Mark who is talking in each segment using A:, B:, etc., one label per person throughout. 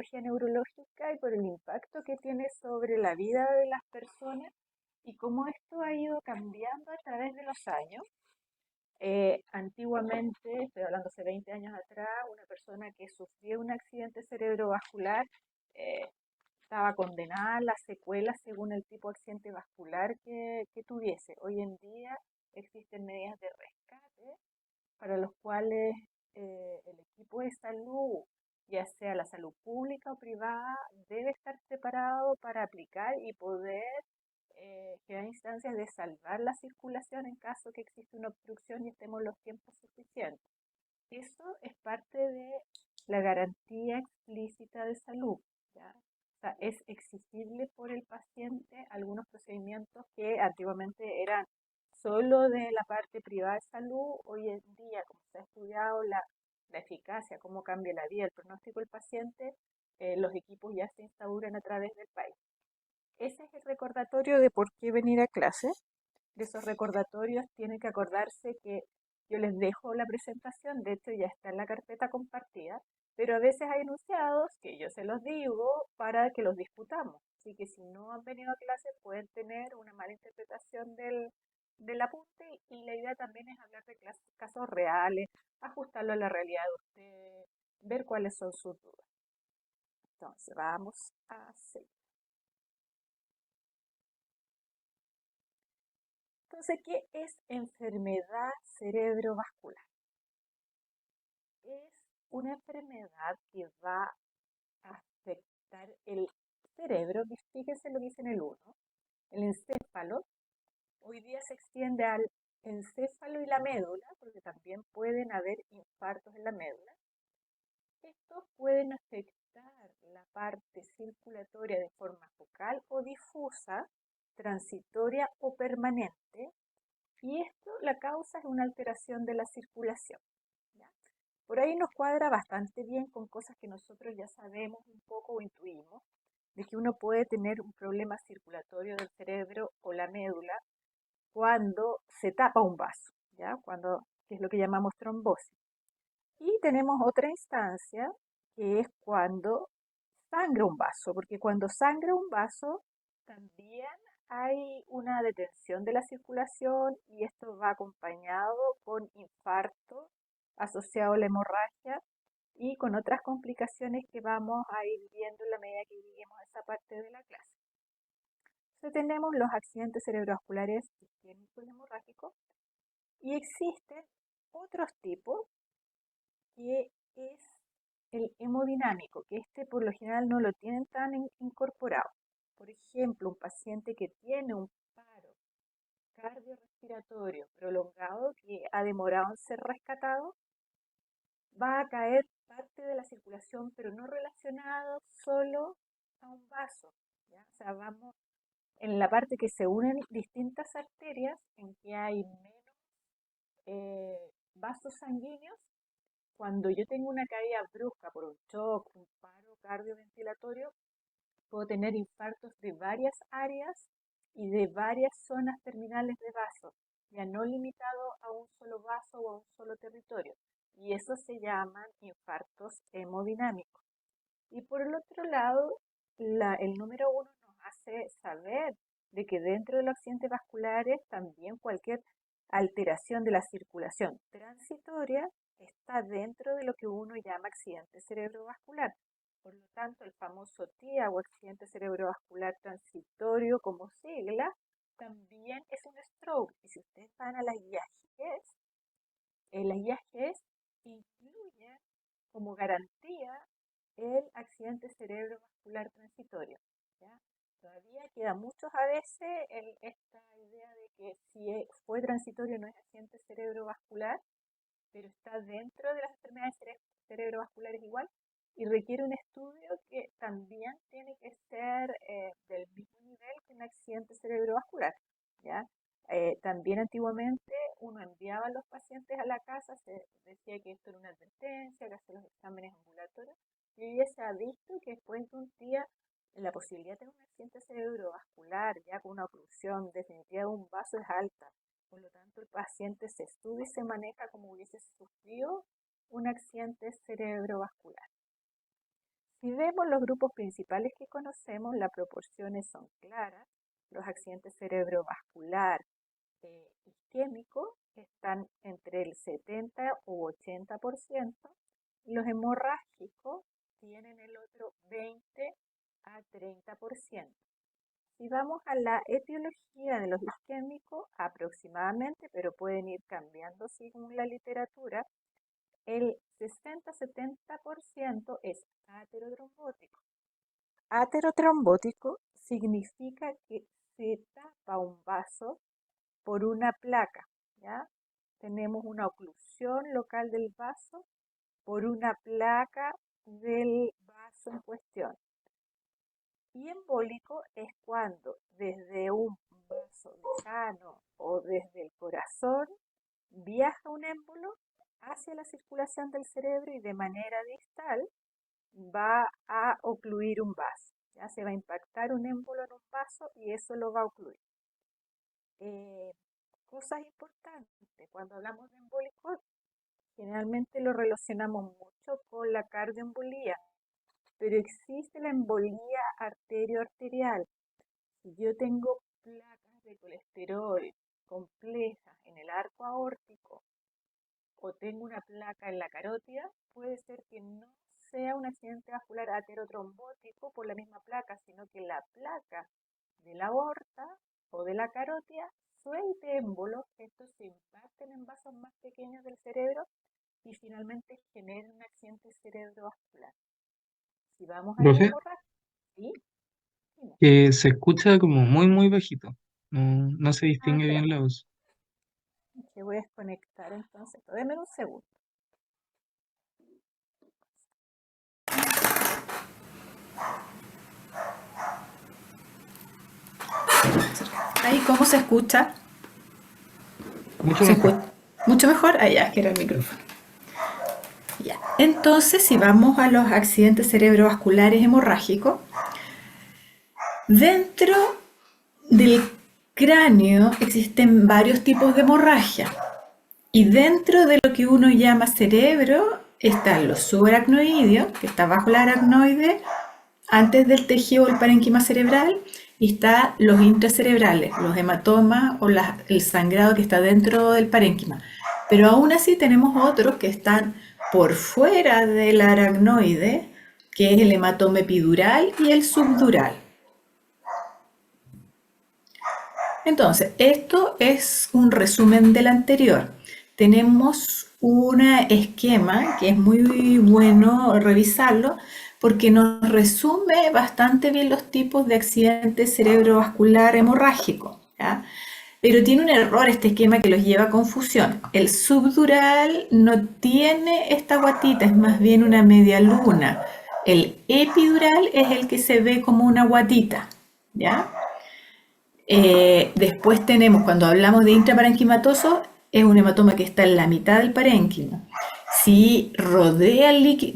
A: patología neurológica y por el impacto que tiene sobre la vida de las personas y cómo esto ha ido cambiando a través de los años. Antiguamente, estoy hablando hace 20 años atrás, una persona que sufrió un accidente cerebrovascular eh, estaba condenada a las secuelas según el tipo de accidente vascular que tuviese. Hoy en día existen medidas de rescate para los cuales el equipo de salud, ya sea la salud pública o privada, debe estar preparado para aplicar y poder crear instancias de salvar la circulación en caso que exista una obstrucción y estemos los tiempos suficientes. Eso es parte de la garantía explícita de salud, ¿ya? O sea, es exigible por el paciente algunos procedimientos que antiguamente eran solo de la parte privada de salud. Hoy en día, como se ha estudiado la eficacia, cómo cambia la vida, el pronóstico del paciente, los equipos ya se instauran a través del país. Ese es el recordatorio de por qué venir a clase. De esos recordatorios tienen que acordarse que yo les dejo la presentación, de hecho ya está en la carpeta compartida, pero a veces hay enunciados que yo se los digo para que los discutamos. Así que si no han venido a clase pueden tener una mala interpretación del apunte y la idea también es hablar de casos reales, ajustarlo a la realidad de ustedes, ver cuáles son sus dudas. Entonces vamos a seguir. Entonces, ¿qué es enfermedad cerebrovascular? Es una enfermedad que va a afectar el cerebro, fíjense lo que dice en el 1, el encéfalo. Hoy día se extiende al encéfalo y la médula, porque también pueden haber infartos en la médula. Estos pueden afectar la parte circulatoria de forma focal o difusa, transitoria o permanente, y esto, la causa es una alteración de la circulación, ¿ya? Por ahí nos cuadra bastante bien con cosas que nosotros ya sabemos un poco o intuimos, de que uno puede tener un problema circulatorio del cerebro o la médula cuando se tapa un vaso, ¿ya? Que es lo que llamamos trombosis. Y tenemos otra instancia que es cuando sangra un vaso, porque cuando sangra un vaso también hay una detención de la circulación y esto va acompañado con infarto asociado a la hemorragia y con otras complicaciones que vamos a ir viendo en la medida que lleguemos a esa parte de la clase. Entonces tenemos los accidentes cerebrovasculares isquémicos y hemorrágicos y existen otros tipos que es el hemodinámico, que este por lo general no lo tienen tan incorporado. Por ejemplo, un paciente que tiene un paro cardiorrespiratorio prolongado que ha demorado en ser rescatado, va a caer parte de la circulación, pero no relacionado solo a un vaso, ¿ya? O sea, vamos en la parte que se unen distintas arterias, en que hay menos vasos sanguíneos. Cuando yo tengo una caída brusca por un shock, un paro cardioventilatorio, puedo tener infartos de varias áreas y de varias zonas terminales de vaso, ya no limitado a un solo vaso o a un solo territorio. Y eso se llaman infartos hemodinámicos. Y por el otro lado, el número 1 nos hace saber de que dentro de los accidentes vasculares también cualquier alteración de la circulación transitoria está dentro de lo que uno llama accidente cerebrovascular. Por lo tanto, el famoso TIA o accidente cerebrovascular transitorio como sigla, también es un stroke. Y si ustedes van a las guías GES, las guías GES incluyen como garantía el accidente cerebrovascular transitorio, ¿ya? Todavía queda muchos a veces esta idea de que si fue transitorio no es accidente cerebrovascular, pero está dentro de las enfermedades cerebrovasculares igual y requiere un estudio que también tiene que ser del mismo nivel que un accidente cerebrovascular, ¿ya? También antiguamente uno enviaba a los pacientes a la casa, se decía que esto era una advertencia, que hacer los exámenes ambulatorios, y hoy ya se ha visto que después de un día la posibilidad de tener un accidente cerebrovascular, ya con una oclusión definitiva de un vaso, es alta. Por lo tanto, el paciente se estudia y se maneja como hubiese sufrido un accidente cerebrovascular. Si vemos los grupos principales que conocemos, las proporciones son claras. Los accidentes cerebrovascular isquémicos están entre el 70 u 80%, y los hemorrágicos tienen el otro 20 a 30%. Si vamos a la etiología de los isquémicos, aproximadamente, pero pueden ir cambiando según la literatura, el 60-70% es aterotrombótico. Aterotrombótico significa que se tapa un vaso por una placa, ¿ya? Tenemos una oclusión local del vaso por una placa del vaso en cuestión. Y embólico es cuando desde un vaso sano o desde el corazón viaja un émbolo hacia la circulación del cerebro y de manera distal va a ocluir un vaso. Ya se va a impactar un émbolo en un vaso y eso lo va a ocluir. Cosas importantes, cuando hablamos de embólicos, generalmente lo relacionamos mucho con la cardioembolía, pero existe la embolía arterioarterial. Si yo tengo placas de colesterol complejas en el arco aórtico o tengo una placa en la carótida, puede ser que no sea un accidente vascular aterotrombótico por la misma placa, sino que la placa de la aorta o de la carótida suelte émbolos, estos se impacten en vasos más pequeños del cerebro y finalmente generen un accidente cerebrovascular. Si vamos a la
B: Profe,
A: hemorragia, ¿sí? Dime.
B: que se escucha como muy, muy bajito. No, no se
A: Ah,
B: distingue bien
A: espérame,
B: la voz.
A: que voy a desconectar entonces. Deme un segundo. Ahí, ¿cómo se escucha?
B: Mucho
A: ¿Se
B: mejor.
A: escucha mucho mejor? Ah, ya, que era el micrófono. Ya. Entonces, si vamos a los accidentes cerebrovasculares hemorrágicos, dentro del cráneo existen varios tipos de hemorragia. Y dentro de lo que uno llama cerebro están los subaracnoideos, que está bajo el aracnoide, antes del tejido del parénquima cerebral, y está los intracerebrales, los hematomas o el sangrado que está dentro del parénquima. Pero aún así tenemos otros que están por fuera del aracnoide, que es el hematoma epidural y el subdural. Entonces, esto es un resumen del anterior. Tenemos un esquema que es muy bueno revisarlo porque nos resume bastante bien los tipos de accidente cerebrovascular hemorrágico, ¿ya? Pero tiene un error este esquema que los lleva a confusión. El subdural no tiene esta guatita, es más bien una media luna. El epidural es el que se ve como una guatita, ¿ya? Después tenemos, cuando hablamos de intraparenquimatoso, es un hematoma que está en la mitad del parénquima. Si rodea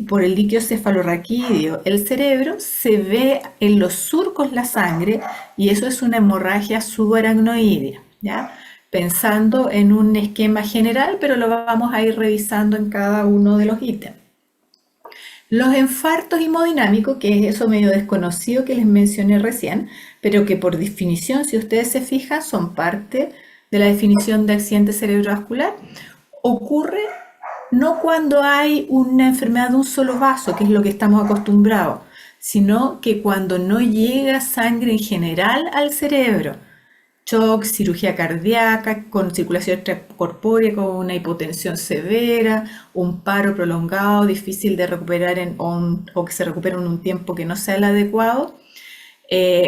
A: por el líquido cefalorraquídeo el cerebro, se ve en los surcos la sangre y eso es una hemorragia subaracnoidea, ¿ya? Pensando en un esquema general, pero lo vamos a ir revisando en cada uno de los ítems. Los infartos hemodinámicos, que es eso medio desconocido que les mencioné recién, pero que por definición, si ustedes se fijan, son parte de la definición de accidente cerebrovascular, ocurre no cuando hay una enfermedad de un solo vaso, que es lo que estamos acostumbrados, sino que cuando no llega sangre en general al cerebro. Shock, cirugía cardíaca, con circulación extracorpórea, con una hipotensión severa, un paro prolongado, difícil de recuperar o que se recupere en un tiempo que no sea el adecuado.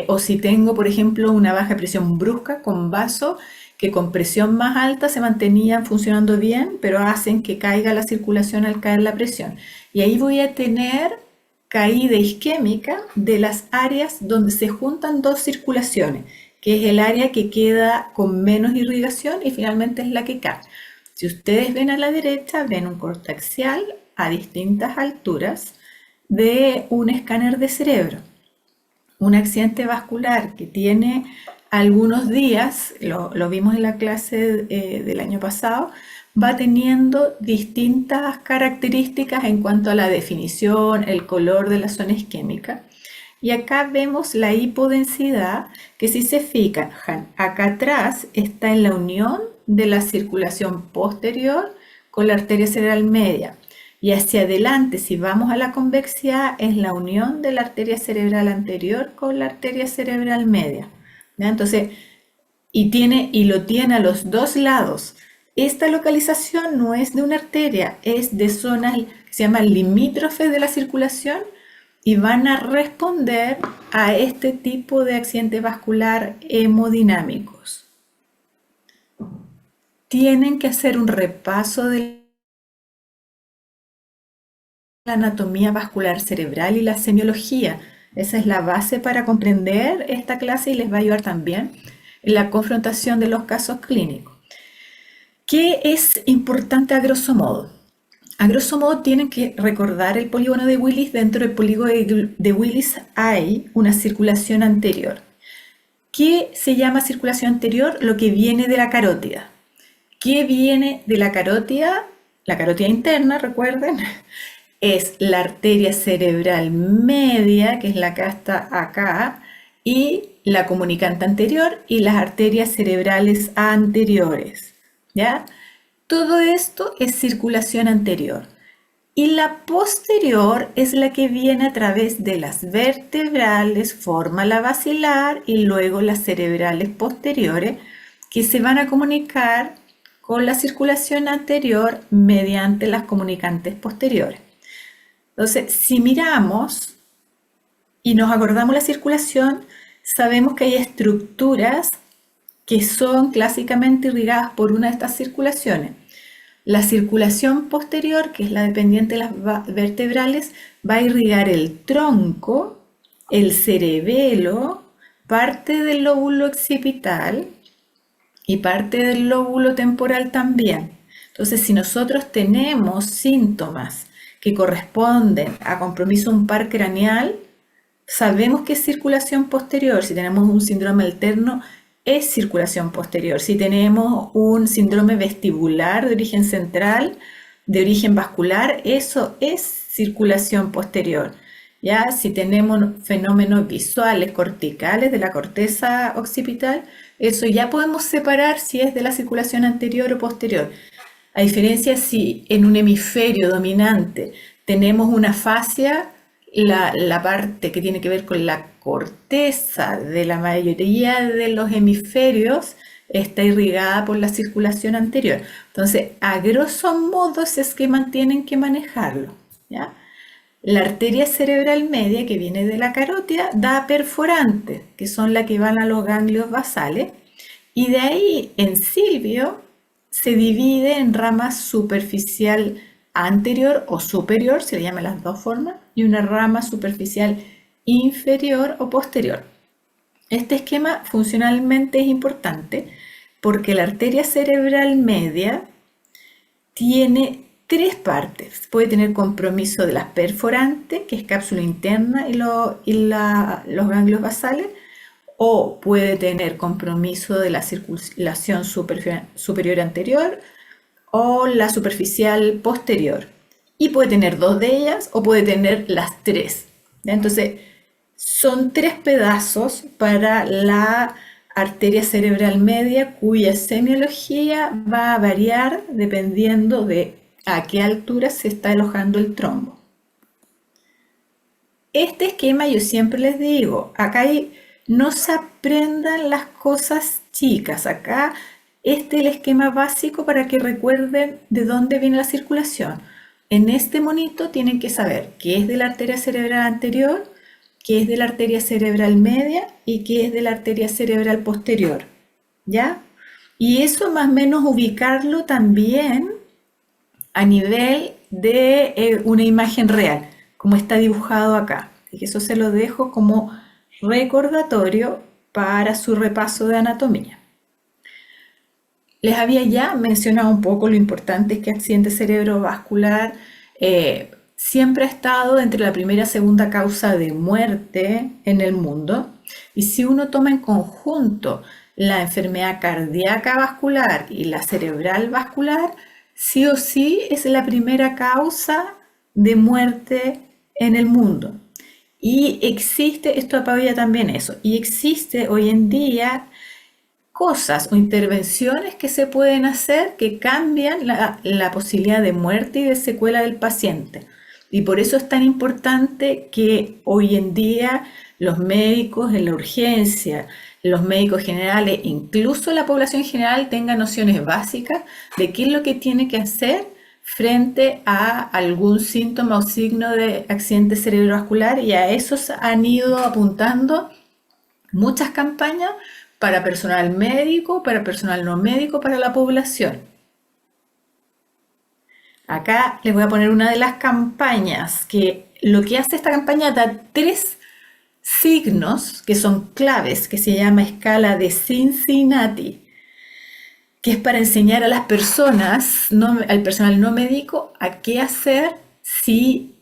A: O si tengo, por ejemplo, una baja presión brusca con vasos que con presión más alta se mantenían funcionando bien, pero hacen que caiga la circulación al caer la presión. Y ahí voy a tener caída isquémica de las áreas donde se juntan dos circulaciones, que es el área que queda con menos irrigación y finalmente es la que cae. Si ustedes ven a la derecha, ven un corte axial a distintas alturas de un escáner de cerebro. Un accidente vascular que tiene algunos días, lo vimos en la clase del año pasado,
C: va teniendo distintas características en cuanto a la definición, el color de la zona isquémica. Y acá vemos la hipodensidad, que si se fijan, acá atrás está en la unión de la circulación posterior con la arteria cerebral media. Y hacia adelante, si vamos a la convexidad, es la unión de la arteria cerebral anterior con la arteria cerebral media. ¿Ya? Entonces, y lo tiene a los dos lados. Esta localización no es de una arteria, es de zonas que se llaman limítrofes de la circulación y van a responder a este tipo de accidente vascular hemodinámicos. Tienen que hacer un repaso de la anatomía vascular cerebral y la semiología. Esa es la base para comprender esta clase y les va a ayudar también en la confrontación de los casos clínicos. ¿Qué es importante a grosso modo? A grosso modo tienen que recordar el polígono de Willis. Dentro del polígono de Willis hay una circulación anterior. ¿Qué se llama circulación anterior? Lo que viene de la carótida. ¿Qué viene de la carótida? La carótida interna, recuerden, es la arteria cerebral media, que es la que está acá, y la comunicante anterior y las arterias cerebrales anteriores. ¿Ya? Todo esto es circulación anterior. Y la posterior es la que viene a través de las vertebrales, forma la basilar y luego las cerebrales posteriores, que se van a comunicar con la circulación anterior mediante las comunicantes posteriores. Entonces, si miramos y nos acordamos la circulación, sabemos que hay estructuras que son clásicamente irrigadas por una de estas circulaciones. La circulación posterior, que es la dependiente de las vertebrales, va a irrigar el tronco, el cerebelo, parte del lóbulo occipital y parte del lóbulo temporal también. Entonces, si nosotros tenemos síntomas que corresponden a compromiso de un par craneal, sabemos que es circulación posterior. Si tenemos un síndrome alterno, es circulación posterior. Si tenemos un síndrome vestibular de origen central, de origen vascular, eso es circulación posterior. ¿Ya? Si tenemos fenómenos visuales corticales de la corteza occipital, eso ya podemos separar si es de la circulación anterior o posterior. A diferencia si en un hemisferio dominante tenemos una fascia, la parte que tiene que ver con la corteza de la mayoría de los hemisferios está irrigada por la circulación anterior. Entonces, a grosso modo, ese esquema tienen que manejarlo, ¿ya? La arteria cerebral media, que viene de la carótida, da perforantes, que son las que van a los ganglios basales, y de ahí en Silvio se divide en rama superficial anterior o superior, se le llama las dos formas, y una rama superficial inferior o posterior. Este esquema funcionalmente es importante porque la arteria cerebral media tiene tres partes. Puede tener compromiso de las perforantes, que es cápsula interna y los ganglios basales, o puede tener compromiso de la circulación superior anterior o la superficial posterior. Y puede tener dos de ellas o puede tener las tres. Entonces, son tres pedazos para la arteria cerebral media, cuya semiología va a variar dependiendo de a qué altura se está alojando el trombo. Este esquema yo siempre les digo, acá no se aprendan las cosas chicas, acá este es el esquema básico para que recuerden de dónde viene la circulación. En este monito tienen que saber qué es de la arteria cerebral anterior, qué es de la arteria cerebral media y qué es de la arteria cerebral posterior, ¿ya? Y eso más o menos ubicarlo también a nivel de una imagen real, como está dibujado acá. Y eso se lo dejo como recordatorio para su repaso de anatomía. Les había ya mencionado un poco lo importante es que accidente cerebrovascular siempre ha estado entre la primera y segunda causa de muerte en el mundo. Y si uno toma en conjunto la enfermedad cardíaca vascular y la cerebral vascular, sí o sí es la primera causa de muerte en el mundo. Y existe, esto apoya también eso, y existe hoy en día cosas o intervenciones que se pueden hacer que cambian la posibilidad de muerte y de secuela del paciente. Y por eso es tan importante que hoy en día los médicos en la urgencia, los médicos generales, incluso la población general tenga nociones básicas de qué es lo que tiene que hacer frente a algún síntoma o signo de accidente cerebrovascular, y a eso han ido apuntando muchas campañas para personal médico, para personal no médico, para la población. Acá les voy a poner una de las campañas, que lo que hace esta campaña da 3 signos que son claves, que se llama escala de Cincinnati, que es para enseñar a las personas, al personal no médico, a qué hacer si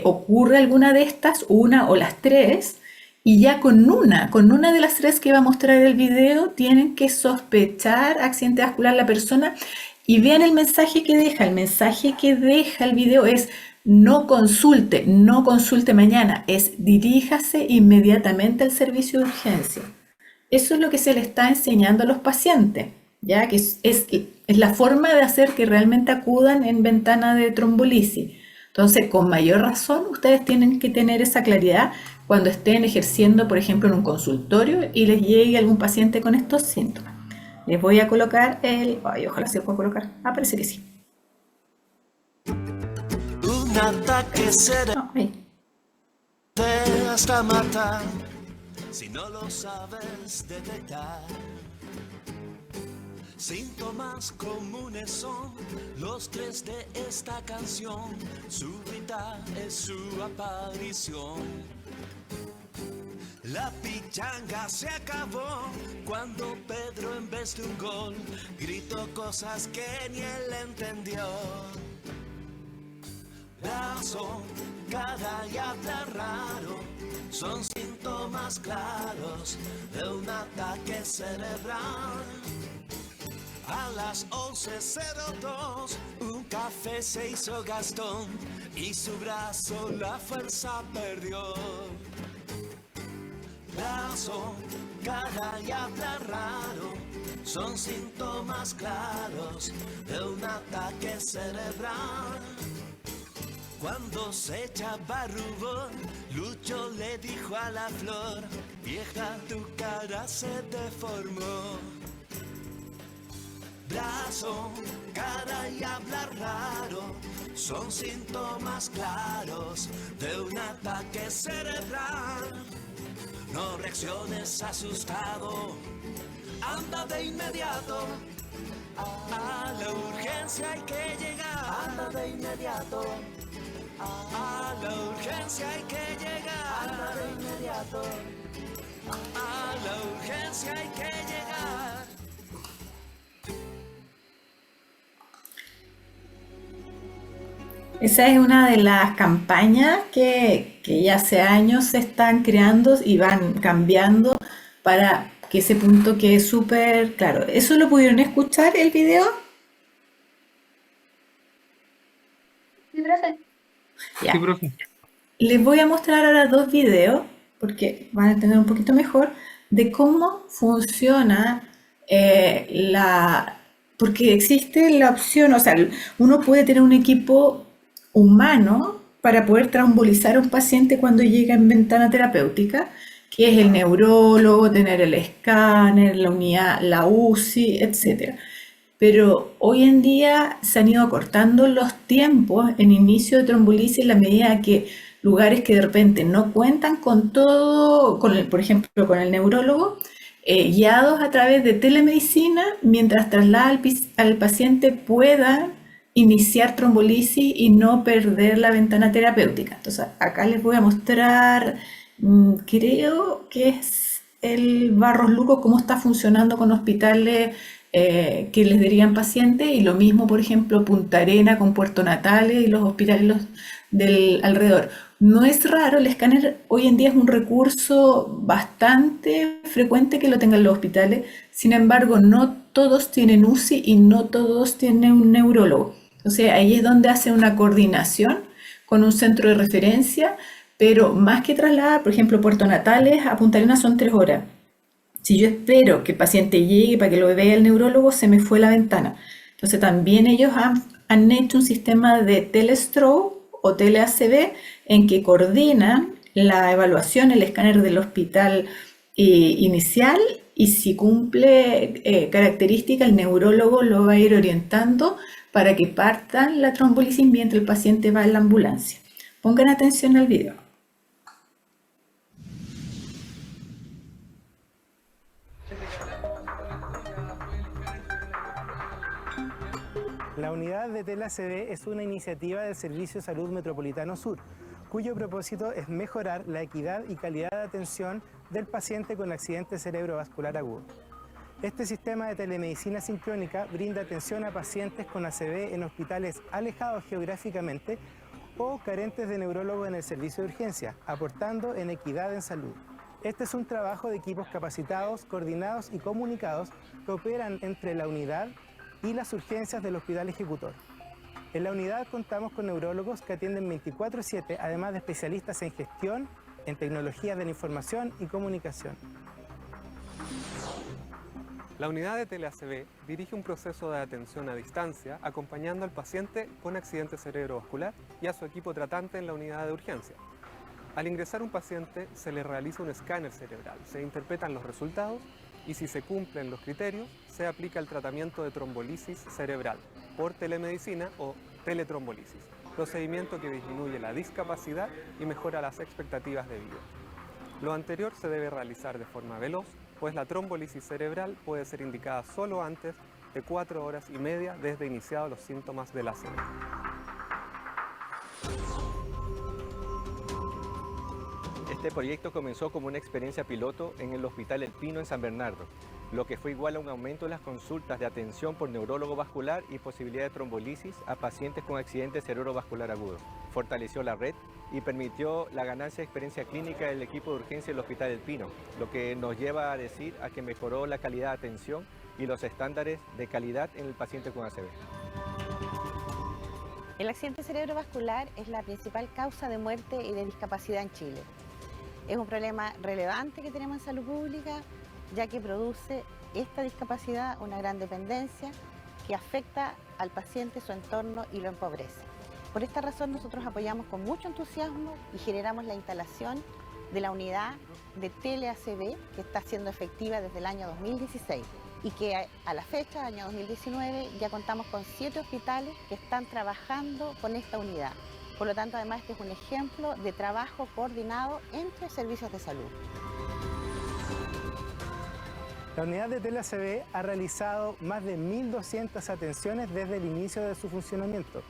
C: ocurre alguna de estas, una o las 3, y ya con una de las 3 que va a mostrar el video, tienen que sospechar accidente vascular la persona. Y vean el mensaje que deja. El mensaje que deja el video es: no consulte mañana, es diríjase inmediatamente al servicio de urgencia. Eso es lo que se le está enseñando a los pacientes, ya que es la forma de hacer que realmente acudan en ventana de trombolisis. Entonces, con mayor razón, ustedes tienen que tener esa claridad cuando estén ejerciendo, por ejemplo, en un consultorio y les llegue algún paciente con estos síntomas. Les voy a colocar ojalá se pueda colocar. Parece que sí.
D: Un ataque cerebral hasta matar si no lo sabes detectar. Síntomas comunes son los 3 de esta canción. Súbita es su aparición. La pichanga se acabó cuando Pedro, en vez de un gol, gritó cosas que ni él entendió. Brazo, cara y habla raro son síntomas claros de un ataque cerebral. A las 11:02 un café se hizo Gastón y su brazo la fuerza perdió. Brazo, cara y habla raro son síntomas claros de un ataque cerebral. Cuando se echaba rubor, Lucho le dijo a la flor: vieja, tu cara se deformó. Brazo, cara y hablar raro son síntomas claros de un ataque cerebral. No reacciones asustado, anda de inmediato. A la urgencia hay que llegar. Anda de inmediato. A la urgencia hay que llegar. Anda de inmediato. A la urgencia hay que llegar.
C: Esa es una de las campañas que ya hace años se están creando y van cambiando para que ese punto quede súper claro. ¿Eso lo pudieron escuchar el video?
E: Sí, profe.
C: Ya.
B: Sí, profe.
C: Les voy a mostrar ahora 2 videos, porque van a entender un poquito mejor, de cómo funciona porque existe la opción, o sea, uno puede tener un equipo humano para poder trombolizar a un paciente cuando llega en ventana terapéutica, que es el neurólogo, tener el escáner, la unidad, la UCI, etc. Pero hoy en día se han ido acortando los tiempos en inicio de trombolisis en la medida que lugares que de repente no cuentan con todo, por ejemplo, con el neurólogo, guiados a través de telemedicina, mientras traslada al paciente pueda iniciar trombolisis y no perder la ventana terapéutica. Entonces, acá les voy a mostrar, creo que es el Barros Luco, cómo está funcionando con hospitales que les derivan pacientes, y lo mismo, por ejemplo, Punta Arena con Puerto Natales y los hospitales del alrededor. No es raro, el escáner hoy en día es un recurso bastante frecuente que lo tengan los hospitales. Sin embargo, no todos tienen UCI y no todos tienen un neurólogo. Entonces ahí es donde hace una coordinación con un centro de referencia, pero más que trasladar, por ejemplo, Puerto Natales a Punta Arenas son 3 horas. Si yo espero que el paciente llegue para que lo vea el neurólogo, se me fue la ventana. Entonces también ellos han hecho un sistema de telestroke o tele-ACV en que coordinan la evaluación, el escáner del hospital inicial, y si cumple características, el neurólogo lo va a ir orientando para que partan la trombolisis mientras el paciente va en la ambulancia. Pongan atención al video.
F: La unidad de tele-ACV es una iniciativa del Servicio de Salud Metropolitano Sur, cuyo propósito es mejorar la equidad y calidad de atención del paciente con accidente cerebrovascular agudo. Este sistema de telemedicina sincrónica brinda atención a pacientes con ACV en hospitales alejados geográficamente o carentes de neurólogo en el servicio de urgencia, aportando en equidad en salud. Este es un trabajo de equipos capacitados, coordinados y comunicados que operan entre la unidad y las urgencias del hospital ejecutor. En la unidad contamos con neurólogos que atienden 24/7, además de especialistas en gestión, en tecnologías de la información y comunicación.
G: La unidad de tele-ACV dirige un proceso de atención a distancia acompañando al paciente con accidente cerebrovascular y a su equipo tratante en la unidad de urgencia. Al ingresar un paciente se le realiza un escáner cerebral, se interpretan los resultados y si se cumplen los criterios, se aplica el tratamiento de trombolisis cerebral por telemedicina o teletrombolisis, procedimiento que disminuye la discapacidad y mejora las expectativas de vida. Lo anterior se debe realizar de forma veloz, pues la trombolisis cerebral puede ser indicada solo antes de 4 horas y media desde iniciados los síntomas del ACV.
H: Este proyecto comenzó como una experiencia piloto en el Hospital El Pino en San Bernardo, lo que fue igual a un aumento de las consultas de atención por neurólogo vascular y posibilidad de trombolisis a pacientes con accidente cerebrovascular agudo. Fortaleció la red y permitió la ganancia de experiencia clínica del equipo de urgencia del Hospital El Pino, lo que nos lleva a decir a que mejoró la calidad de atención y los estándares de calidad en el paciente con ACV.
I: El accidente cerebrovascular es la principal causa de muerte y de discapacidad en Chile. Es un problema relevante que tenemos en salud pública, ya que produce esta discapacidad una gran dependencia que afecta al paciente, su entorno y lo empobrece. Por esta razón nosotros apoyamos con mucho entusiasmo y generamos la instalación de la unidad de tele-ACV que está siendo efectiva desde el año 2016 y que a la fecha, año 2019, ya contamos con 7 hospitales que están trabajando con esta unidad. Por lo tanto, además, este es un ejemplo de trabajo coordinado entre servicios de salud.
F: La unidad de tele-ACV ha realizado más de 1.200 atenciones desde el inicio de su funcionamiento.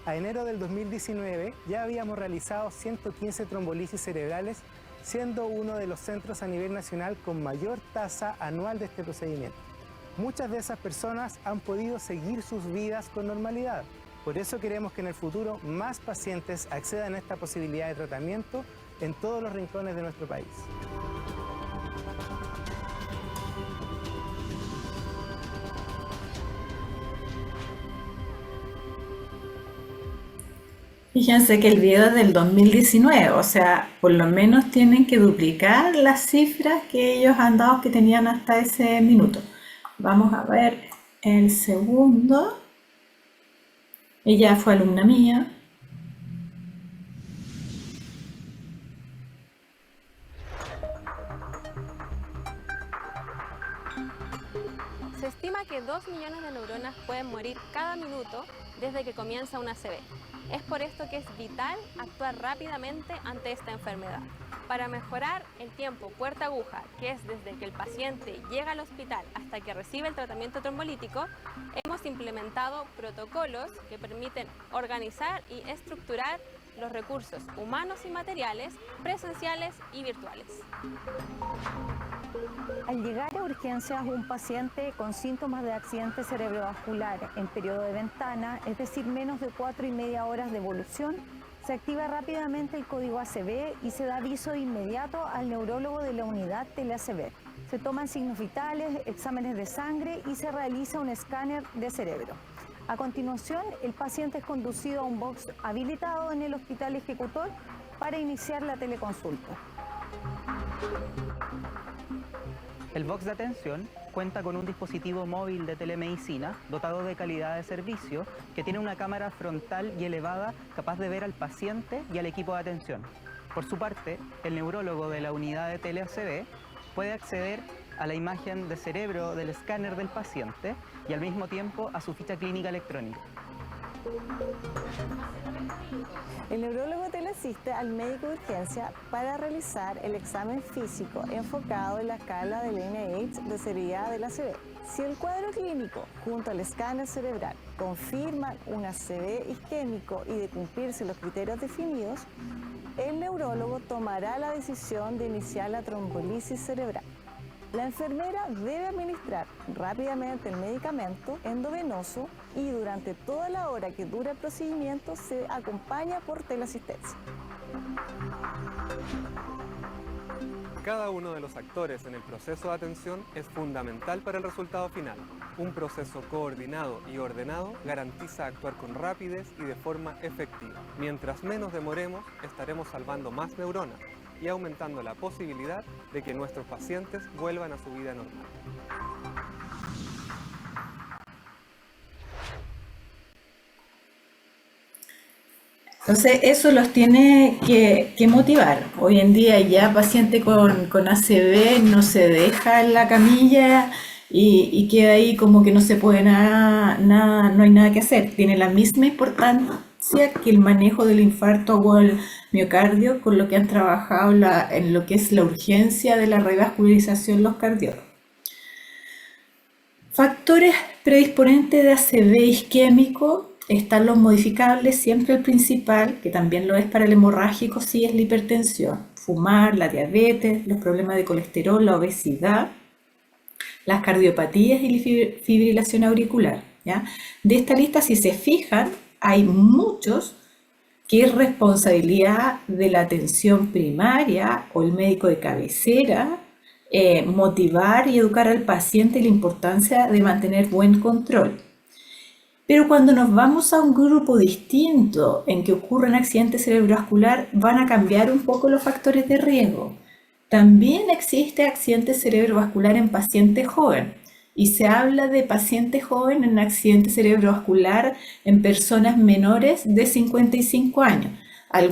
F: A enero del 2019 ya habíamos realizado 115 trombolisis cerebrales, siendo uno de los centros a nivel nacional con mayor tasa anual de este procedimiento. Muchas de esas personas han podido seguir sus vidas con normalidad. Por eso queremos que en el futuro más pacientes accedan a esta posibilidad de tratamiento en todos los rincones de nuestro país.
C: Fíjense que el video es del 2019, o sea, por lo menos tienen que duplicar las cifras que ellos han dado que tenían hasta ese minuto. Vamos a ver el segundo. Ella fue alumna mía.
J: Se estima que 2 millones de neuronas pueden morir cada minuto desde que comienza una ACV. Es por esto que es vital actuar rápidamente ante esta enfermedad. Para mejorar el tiempo puerta aguja, que es desde que el paciente llega al hospital hasta que recibe el tratamiento trombolítico, hemos implementado protocolos que permiten organizar y estructurar los recursos humanos y materiales, presenciales y virtuales.
K: Al llegar a urgencias un paciente con síntomas de accidente cerebrovascular en periodo de ventana, es decir, menos de 4,5 horas de evolución, se activa rápidamente el código ACV y se da aviso de inmediato al neurólogo de la unidad tele-ACV. Se toman signos vitales, exámenes de sangre y se realiza un escáner de cerebro. A continuación, el paciente es conducido a un box habilitado en el hospital ejecutor para iniciar la teleconsulta.
L: El box de atención cuenta con un dispositivo móvil de telemedicina dotado de calidad de servicio que tiene una cámara frontal y elevada capaz de ver al paciente y al equipo de atención. Por su parte, el neurólogo de la unidad de TeleACV puede acceder a la imagen de cerebro del escáner del paciente y al mismo tiempo a su ficha clínica electrónica.
K: El neurólogo teleasiste al médico de urgencia para realizar el examen físico enfocado en la escala del NIH de severidad de la ACV. Si el cuadro clínico junto al escáner cerebral confirma un ACV isquémico y de cumplirse los criterios definidos, el neurólogo tomará la decisión de iniciar la trombolisis cerebral. La enfermera debe administrar rápidamente el medicamento endovenoso y durante toda la hora que dura el procedimiento se acompaña por teleasistencia.
G: Cada uno de los actores en el proceso de atención es fundamental para el resultado final. Un proceso coordinado y ordenado garantiza actuar con rapidez y de forma efectiva. Mientras menos demoremos, estaremos salvando más neuronas y aumentando la posibilidad de que nuestros pacientes vuelvan a su vida normal.
C: Entonces eso los tiene que motivar. Hoy en día ya paciente con ACV no se deja en la camilla y queda ahí como que no se puede nada, no hay nada que hacer. Tiene la misma importancia que el manejo del infarto o el miocardio, con lo que han trabajado en lo que es la urgencia de la revascularización los cardiólogos. Factores predisponentes de ACV isquémico están los modificables, siempre el principal, que también lo es para el hemorrágico, sí, es la hipertensión, fumar, la diabetes, los problemas de colesterol, la obesidad, las cardiopatías y la fibrilación auricular, ¿ya? De esta lista, si se fijan, hay muchos que es responsabilidad de la atención primaria o el médico de cabecera motivar y educar al paciente la importancia de mantener buen control. Pero cuando nos vamos a un grupo distinto en que ocurre un accidente cerebrovascular, van a cambiar un poco los factores de riesgo. También existe accidente cerebrovascular en pacientes jóvenes. Y se habla de pacientes jóvenes en accidente cerebrovascular en personas menores de 55 años. En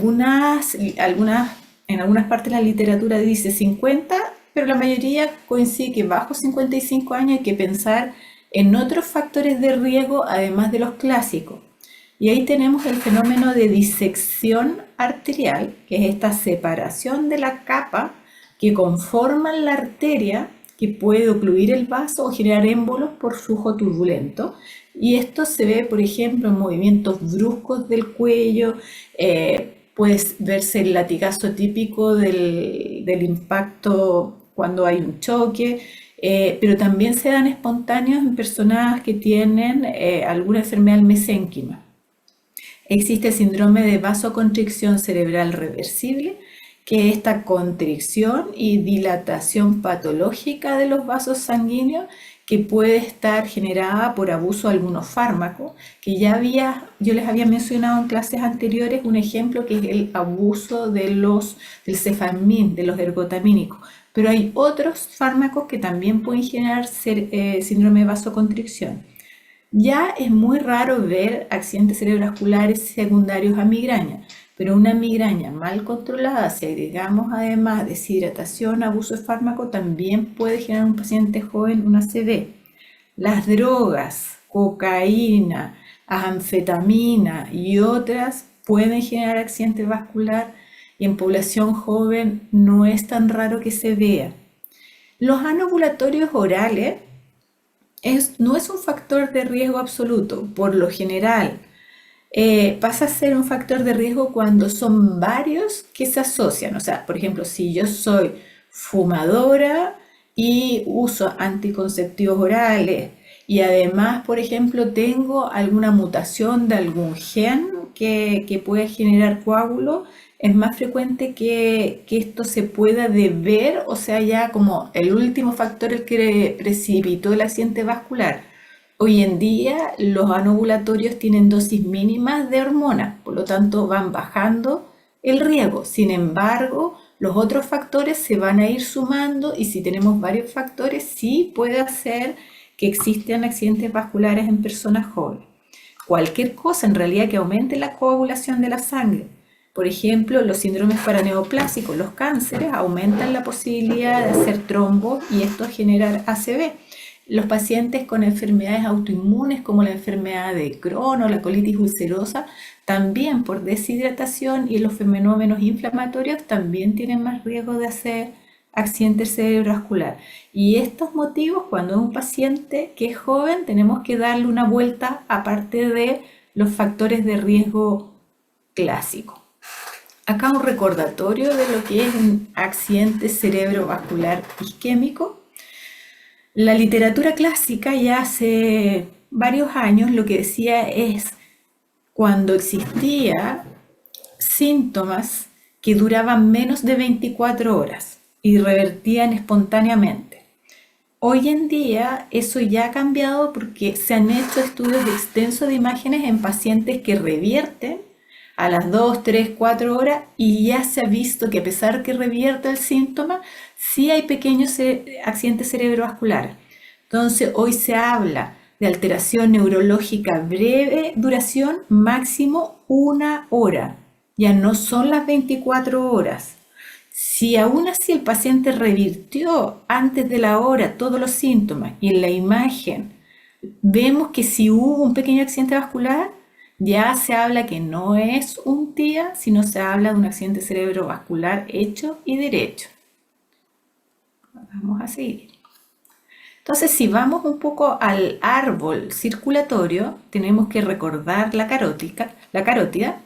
C: algunas partes de la literatura dice 50, pero la mayoría coincide que bajo 55 años hay que pensar en otros factores de riesgo además de los clásicos. Y ahí tenemos el fenómeno de disección arterial, que es esta separación de la capa que conforman la arteria, que puede ocluir el vaso o generar émbolos por flujo turbulento. Y esto se ve, por ejemplo, en movimientos bruscos del cuello, puede verse el latigazo típico del impacto cuando hay un choque, pero también se dan espontáneos en personas que tienen alguna enfermedad mesénquima. Existe el síndrome de vasoconstricción cerebral reversible, que es esta constricción y dilatación patológica de los vasos sanguíneos que puede estar generada por abuso de algunos fármacos, que yo les había mencionado en clases anteriores un ejemplo que es el abuso del cefamín, de los ergotamínicos. Pero hay otros fármacos que también pueden generar síndrome de vasoconstricción. Ya es muy raro ver accidentes cerebrovasculares secundarios a migraña, pero una migraña mal controlada, si agregamos además deshidratación, abuso de fármaco, también puede generar en un paciente joven una ACV. Las drogas, cocaína, anfetamina y otras pueden generar accidente vascular y en población joven no es tan raro que se vea. Los anovulatorios orales no es un factor de riesgo absoluto, por lo general. Pasa a ser un factor de riesgo cuando son varios que se asocian. O sea, por ejemplo, si yo soy fumadora y uso anticonceptivos orales y además, por ejemplo, tengo alguna mutación de algún gen que puede generar coágulo, es más frecuente que esto se pueda deber, o sea, ya como el último factor el que precipitó el accidente vascular. Hoy en día los anovulatorios tienen dosis mínimas de hormonas, por lo tanto van bajando el riesgo. Sin embargo, los otros factores se van a ir sumando y si tenemos varios factores, sí puede hacer que existan accidentes vasculares en personas jóvenes. Cualquier cosa en realidad que aumente la coagulación de la sangre. Por ejemplo, los síndromes paraneoplásicos, los cánceres, aumentan la posibilidad de hacer trombos y esto genera ACV. Los pacientes con enfermedades autoinmunes como la enfermedad de Crohn o la colitis ulcerosa, también por deshidratación y los fenómenos inflamatorios, también tienen más riesgo de hacer accidente cerebrovascular. Y estos motivos, cuando es un paciente que es joven, tenemos que darle una vuelta aparte de los factores de riesgo clásicos. Acá un recordatorio de lo que es un accidente cerebrovascular isquémico. La literatura clásica ya hace varios años lo que decía es cuando existía síntomas que duraban menos de 24 horas y revertían espontáneamente. Hoy en día eso ya ha cambiado porque se han hecho estudios extensos de imágenes en pacientes que revierten a las 2, 3, 4 horas y ya se ha visto que a pesar que revierta el síntoma, sí hay pequeños accidentes cerebrovasculares. Entonces hoy se habla de alteración neurológica breve duración, máximo 1 hora. Ya no son las 24 horas. Si aún así el paciente revirtió antes de la hora todos los síntomas y en la imagen vemos que si hubo un pequeño accidente vascular, ya se habla que no es un TIA, sino se habla de un accidente cerebrovascular hecho y derecho. Vamos a seguir. Entonces, si vamos un poco al árbol circulatorio, tenemos que recordar la carótida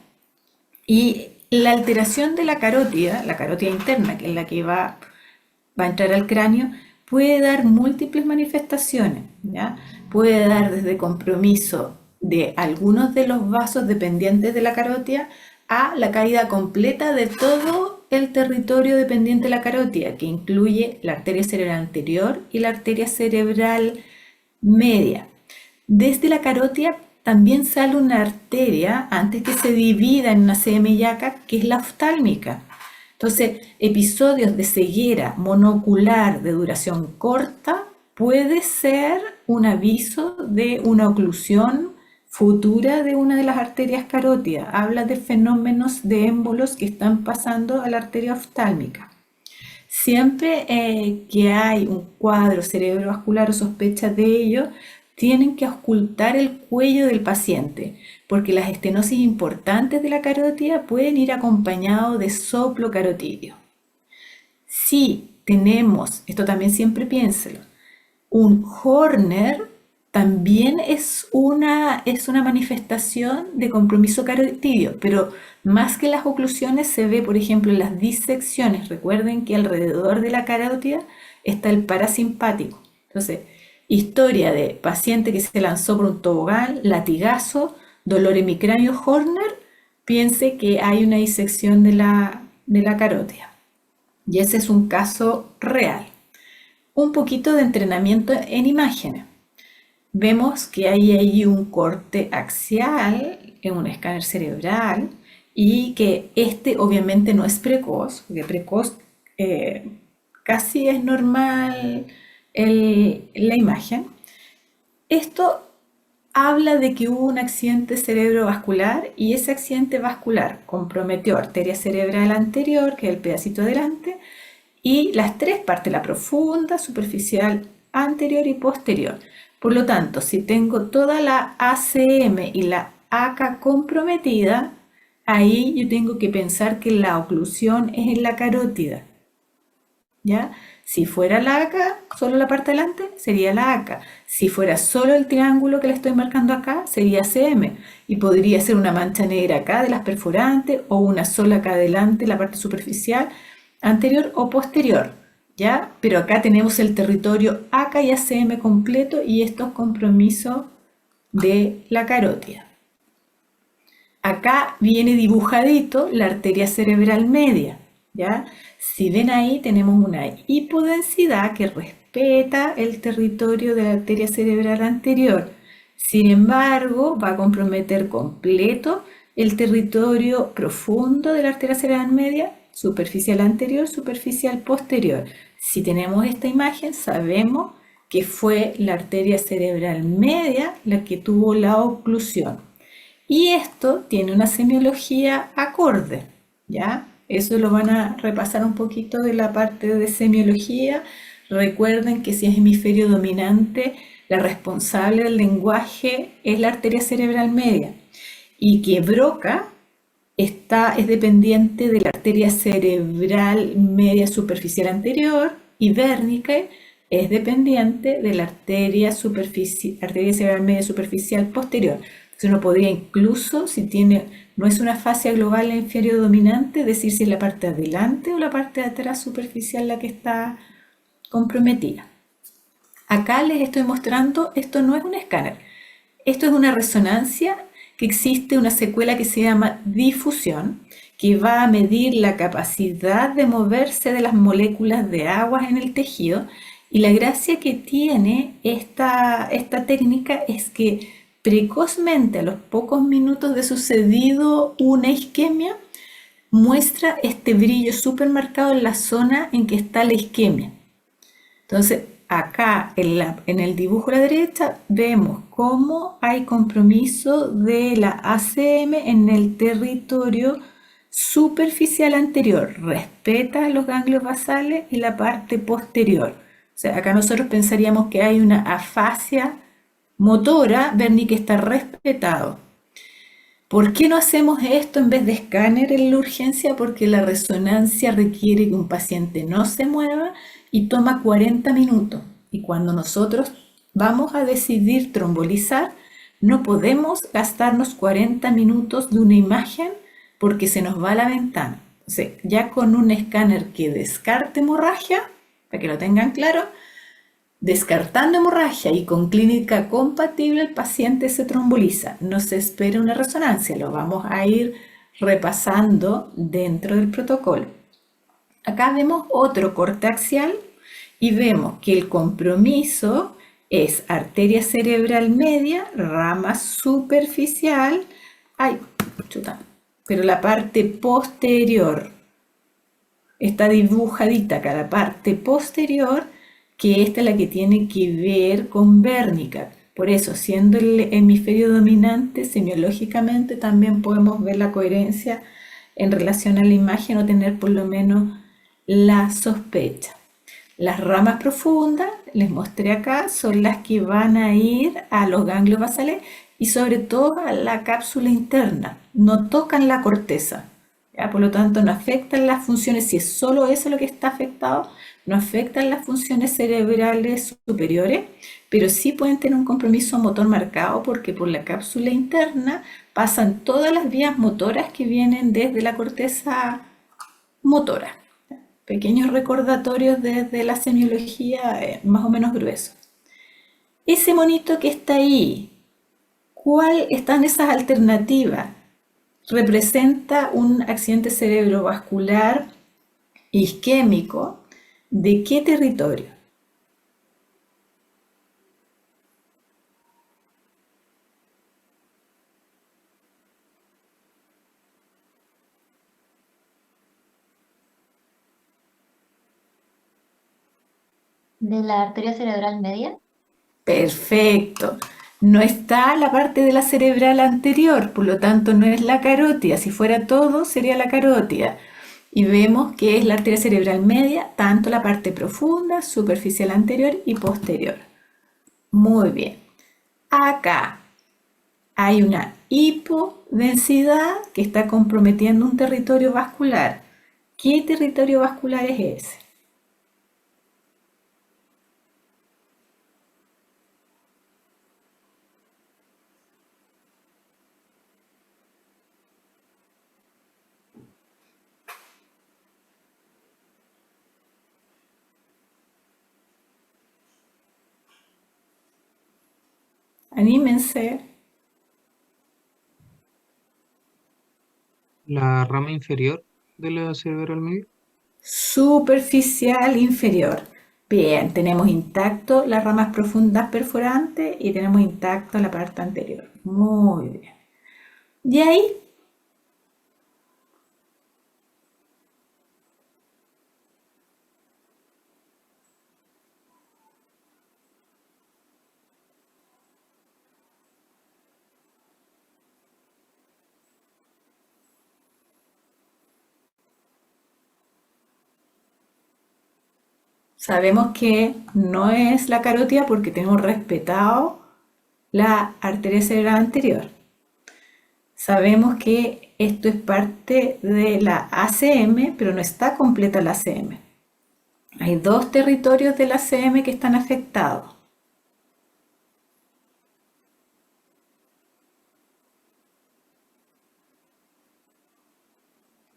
C: y la alteración de la carótida interna, que es la que va a entrar al cráneo, puede dar múltiples manifestaciones, ¿ya? Puede dar desde compromiso de algunos de los vasos dependientes de la carótida a la caída completa de todo el territorio dependiente de la carótida, que incluye la arteria cerebral anterior y la arteria cerebral media. Desde la carótida también sale una arteria, antes que se divida en una CM y ACA, que es la oftálmica. Entonces, episodios de ceguera monocular de duración corta puede ser un aviso de una oclusión futura de una de las arterias carótidas. Habla de fenómenos de émbolos que están pasando a la arteria oftálmica. Siempre que hay un cuadro cerebrovascular o sospecha de ello, tienen que auscultar el cuello del paciente, porque las estenosis importantes de la carótida pueden ir acompañados de soplo carotidio. Si tenemos, esto también siempre piénselo, un Horner, también es una manifestación de compromiso carotidio, pero más que las oclusiones se ve, por ejemplo, en las disecciones. Recuerden que alrededor de la carótida está el parasimpático. Entonces, historia de paciente que se lanzó por un tobogán, latigazo, dolor en mi cráneo, Horner, piense que hay una disección de la carótida. Y ese es un caso real. Un poquito de entrenamiento en imágenes. Vemos que hay ahí un corte axial en un escáner cerebral y que este obviamente no es precoz, porque precoz casi es normal la imagen. Esto habla de que hubo un accidente cerebrovascular y ese accidente vascular comprometió arteria cerebral anterior, que es el pedacito delante, y las tres partes, la profunda, superficial, anterior y posterior. Por lo tanto, si tengo toda la ACM y la ACA comprometida, ahí yo tengo que pensar que la oclusión es en la carótida. ¿Ya? Si fuera la ACA, solo la parte delante, sería la ACA. Si fuera solo el triángulo que le estoy marcando acá, sería ACM. Y podría ser una mancha negra acá de las perforantes o una sola acá adelante, la parte superficial, anterior o posterior. ¿Ya? Pero acá tenemos el territorio ACA y ACM completo y estos compromisos de la carótida. Acá viene dibujadito la arteria cerebral media. ¿Ya? Si ven ahí tenemos una hipodensidad que respeta el territorio de la arteria cerebral anterior. Sin embargo, va a comprometer completo el territorio profundo de la arteria cerebral media, superficial anterior, superficial posterior. Si tenemos esta imagen, sabemos que fue la arteria cerebral media la que tuvo la oclusión. Y esto tiene una semiología acorde, ¿ya? Eso lo van a repasar un poquito de la parte de semiología. Recuerden que si es hemisferio dominante, la responsable del lenguaje es la arteria cerebral media y que Broca es dependiente de la arteria cerebral media superficial anterior y Wernicke es dependiente de la arteria cerebral media superficial posterior. Entonces uno podría incluso, si no es una fascia global en hemisferio dominante, decir si es la parte de adelante o la parte de atrás superficial la que está comprometida. Acá les estoy mostrando, esto no es un escáner, esto es una resonancia que existe una secuela que se llama difusión, que va a medir la capacidad de moverse de las moléculas de agua en el tejido. Y la gracia que tiene esta técnica es que precozmente, a los pocos minutos de sucedido una isquemia, muestra este brillo súper marcado en la zona en que está la isquemia. Entonces, acá en el dibujo a la derecha vemos cómo hay compromiso de la ACM en el territorio superficial anterior. Respeta los ganglios basales y la parte posterior. O sea, acá nosotros pensaríamos que hay una afasia motora, Wernicke está respetado. ¿Por qué no hacemos esto en vez de escáner en la urgencia? Porque la resonancia requiere que un paciente no se mueva y toma 40 minutos. Y cuando nosotros vamos a decidir trombolizar, no podemos gastarnos 40 minutos de una imagen porque se nos va la ventana. O sea, ya con un escáner que descarte hemorragia, para que lo tengan claro, descartando hemorragia y con clínica compatible, el paciente se tromboliza. No se espera una resonancia, lo vamos a ir repasando dentro del protocolo. Acá vemos otro corte axial y vemos que el compromiso es arteria cerebral media, rama superficial, pero la parte posterior está dibujadita acá, la parte posterior, que esta es la que tiene que ver con Wernicke. Por eso, siendo el hemisferio dominante, semiológicamente también podemos ver la coherencia en relación a la imagen o tener por lo menos la sospecha. Las ramas profundas, les mostré acá, son las que van a ir a los ganglios basales y sobre todo a la cápsula interna. No tocan la corteza, ¿ya? Por lo tanto, no afectan las funciones, si es solo eso lo que está afectado, no afectan las funciones cerebrales superiores, pero sí pueden tener un compromiso motor marcado porque por la cápsula interna pasan todas las vías motoras que vienen desde la corteza motora. Pequeños recordatorios desde la semiología más o menos gruesos. Ese monito que está ahí, ¿cuál están esas alternativas? Representa un accidente cerebrovascular isquémico. ¿De qué territorio?
E: ¿De la arteria cerebral media?
C: Perfecto. No está la parte de la cerebral anterior, por lo tanto no es la carótida. Si fuera todo, sería la carótida. Y vemos que es la arteria cerebral media, tanto la parte profunda, superficial anterior y posterior. Muy bien. Acá hay una hipodensidad que está comprometiendo un territorio vascular. ¿Qué territorio vascular es ese? Anímense.
B: La rama inferior de la cerebral media.
C: Superficial inferior. Bien, tenemos intacto las ramas profundas perforantes y tenemos intacto la parte anterior. Muy bien. De ahí sabemos que no es la carótida porque tenemos respetado la arteria cerebral anterior. Sabemos que esto es parte de la ACM, pero no está completa la ACM. Hay dos territorios de la ACM que están afectados.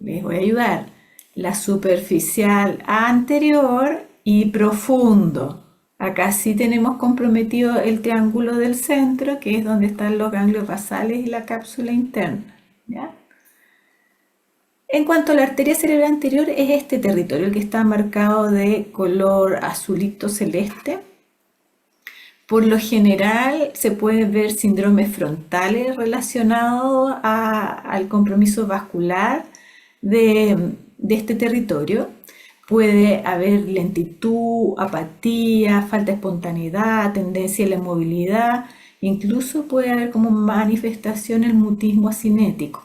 C: Les voy a ayudar. La superficial anterior y profundo. Acá sí tenemos comprometido el triángulo del centro, que es donde están los ganglios basales y la cápsula interna, ¿ya? En cuanto a la arteria cerebral anterior, es este territorio el que está marcado de color azulito celeste. Por lo general se pueden ver síndromes frontales relacionados al compromiso vascular de este territorio. Puede haber lentitud, apatía, falta de espontaneidad, tendencia a la inmovilidad, incluso puede haber como manifestación el mutismo acinético.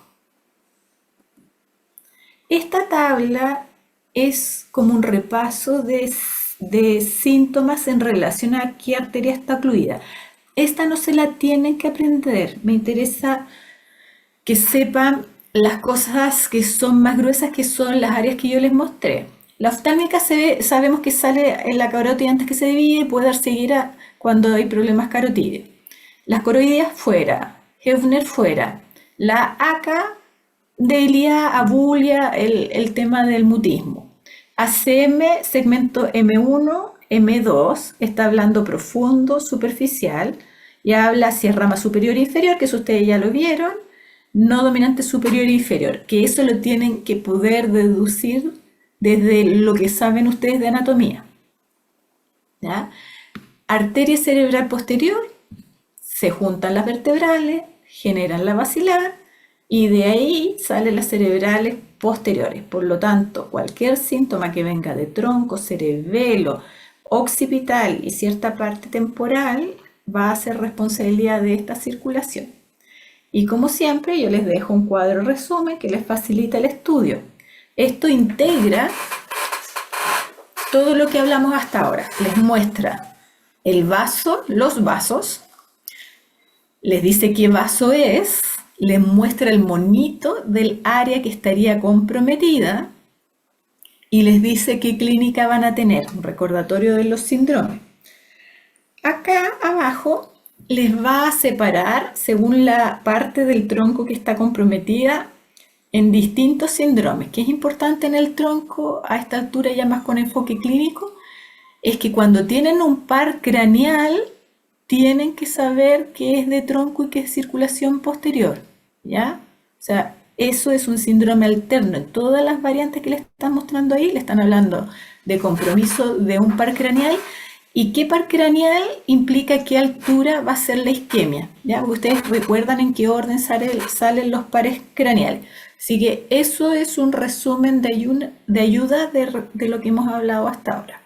C: Esta tabla es como un repaso de síntomas en relación a qué arteria está ocluida. Esta no se la tienen que aprender, me interesa que sepan las cosas que son más gruesas, que son las áreas que yo les mostré. La oftálmica sabemos que sale en la carótida antes que se divide y puede dar ceguera cuando hay problemas carotídeos. Las coroideas fuera, Hefner fuera, la ACA, Delia, Abulia, el tema del mutismo. ACM, segmento M1, M2, está hablando profundo, superficial, y habla si es rama superior e inferior, que eso ustedes ya lo vieron, no dominante superior e inferior, que eso lo tienen que poder deducir desde lo que saben ustedes de anatomía. ¿Ya? Arteria cerebral posterior, se juntan las vertebrales, generan la basilar y de ahí salen las cerebrales posteriores. Por lo tanto, cualquier síntoma que venga de tronco, cerebelo, occipital y cierta parte temporal va a ser responsabilidad de esta circulación. Y como siempre, yo les dejo un cuadro resumen que les facilita el estudio. Esto integra todo lo que hablamos hasta ahora. Les muestra el vaso, los vasos, les dice qué vaso es, les muestra el monito del área que estaría comprometida y les dice qué clínica van a tener, un recordatorio de los síndromes. Acá abajo les va a separar, según la parte del tronco que está comprometida, en distintos síndromes. Que es importante en el tronco, a esta altura ya más con enfoque clínico, es que cuando tienen un par craneal, tienen que saber qué es de tronco y qué es circulación posterior, ¿ya? O sea, eso es un síndrome alterno. En todas las variantes que les están mostrando ahí, le están hablando de compromiso de un par craneal. ¿Y qué par craneal implica qué altura va a ser la isquemia? ¿Ya? Porque ustedes recuerdan en qué orden salen los pares craneales. Así que eso es un resumen de ayuda de lo que hemos hablado hasta ahora.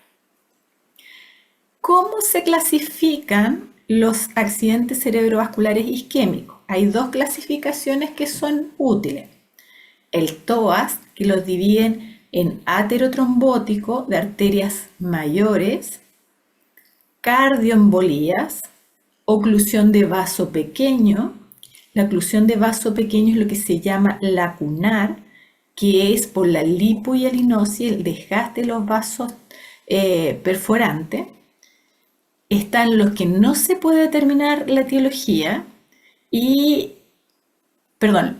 C: ¿Cómo se clasifican los accidentes cerebrovasculares isquémicos? Hay dos clasificaciones que son útiles. El TOAS, que los dividen en aterotrombótico de arterias mayores, cardioembolías, oclusión de vaso pequeño. La oclusión de vaso pequeño es lo que se llama lacunar, que es por la lipohialinosis, el desgaste de los vasos perforantes. Están los que no se puede determinar la etiología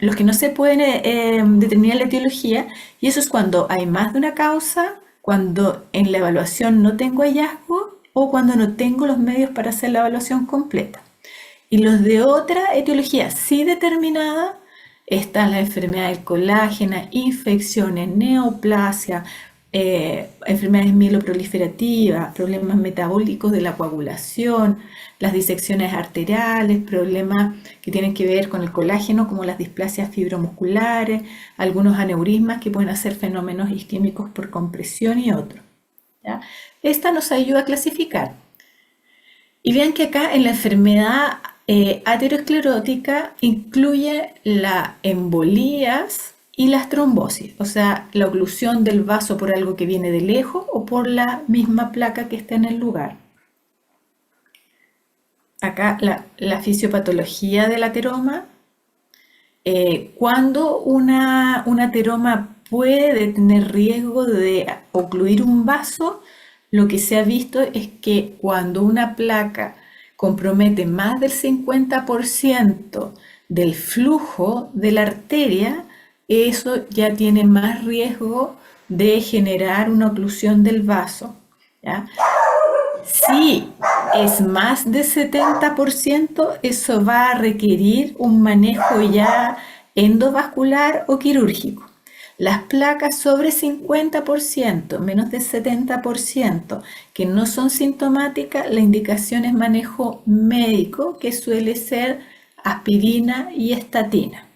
C: los que no se pueden determinar la etiología, y eso es cuando hay más de una causa, cuando en la evaluación no tengo hallazgo o cuando no tengo los medios para hacer la evaluación completa. Y los de otra etiología sí determinada, están las enfermedades colágenas, infecciones, neoplasia, enfermedades mieloproliferativas, problemas metabólicos de la coagulación, las disecciones arteriales, problemas que tienen que ver con el colágeno, como las displasias fibromusculares, algunos aneurismas que pueden hacer fenómenos isquémicos por compresión y otros. ¿Ya? Esta nos ayuda a clasificar. Y vean que acá en la enfermedad aterosclerótica incluye las embolías y las trombosis, o sea, la oclusión del vaso por algo que viene de lejos o por la misma placa que está en el lugar. Acá la fisiopatología del ateroma. Cuando un ateroma puede tener riesgo de ocluir un vaso, lo que se ha visto es que cuando una placa compromete más del 50% del flujo de la arteria, eso ya tiene más riesgo de generar una oclusión del vaso, ¿ya? Si es más de 70%, eso va a requerir un manejo ya endovascular o quirúrgico. Las placas sobre 50%, menos de 70%, que no son sintomáticas, la indicación es manejo médico, que suele ser aspirina y estatina.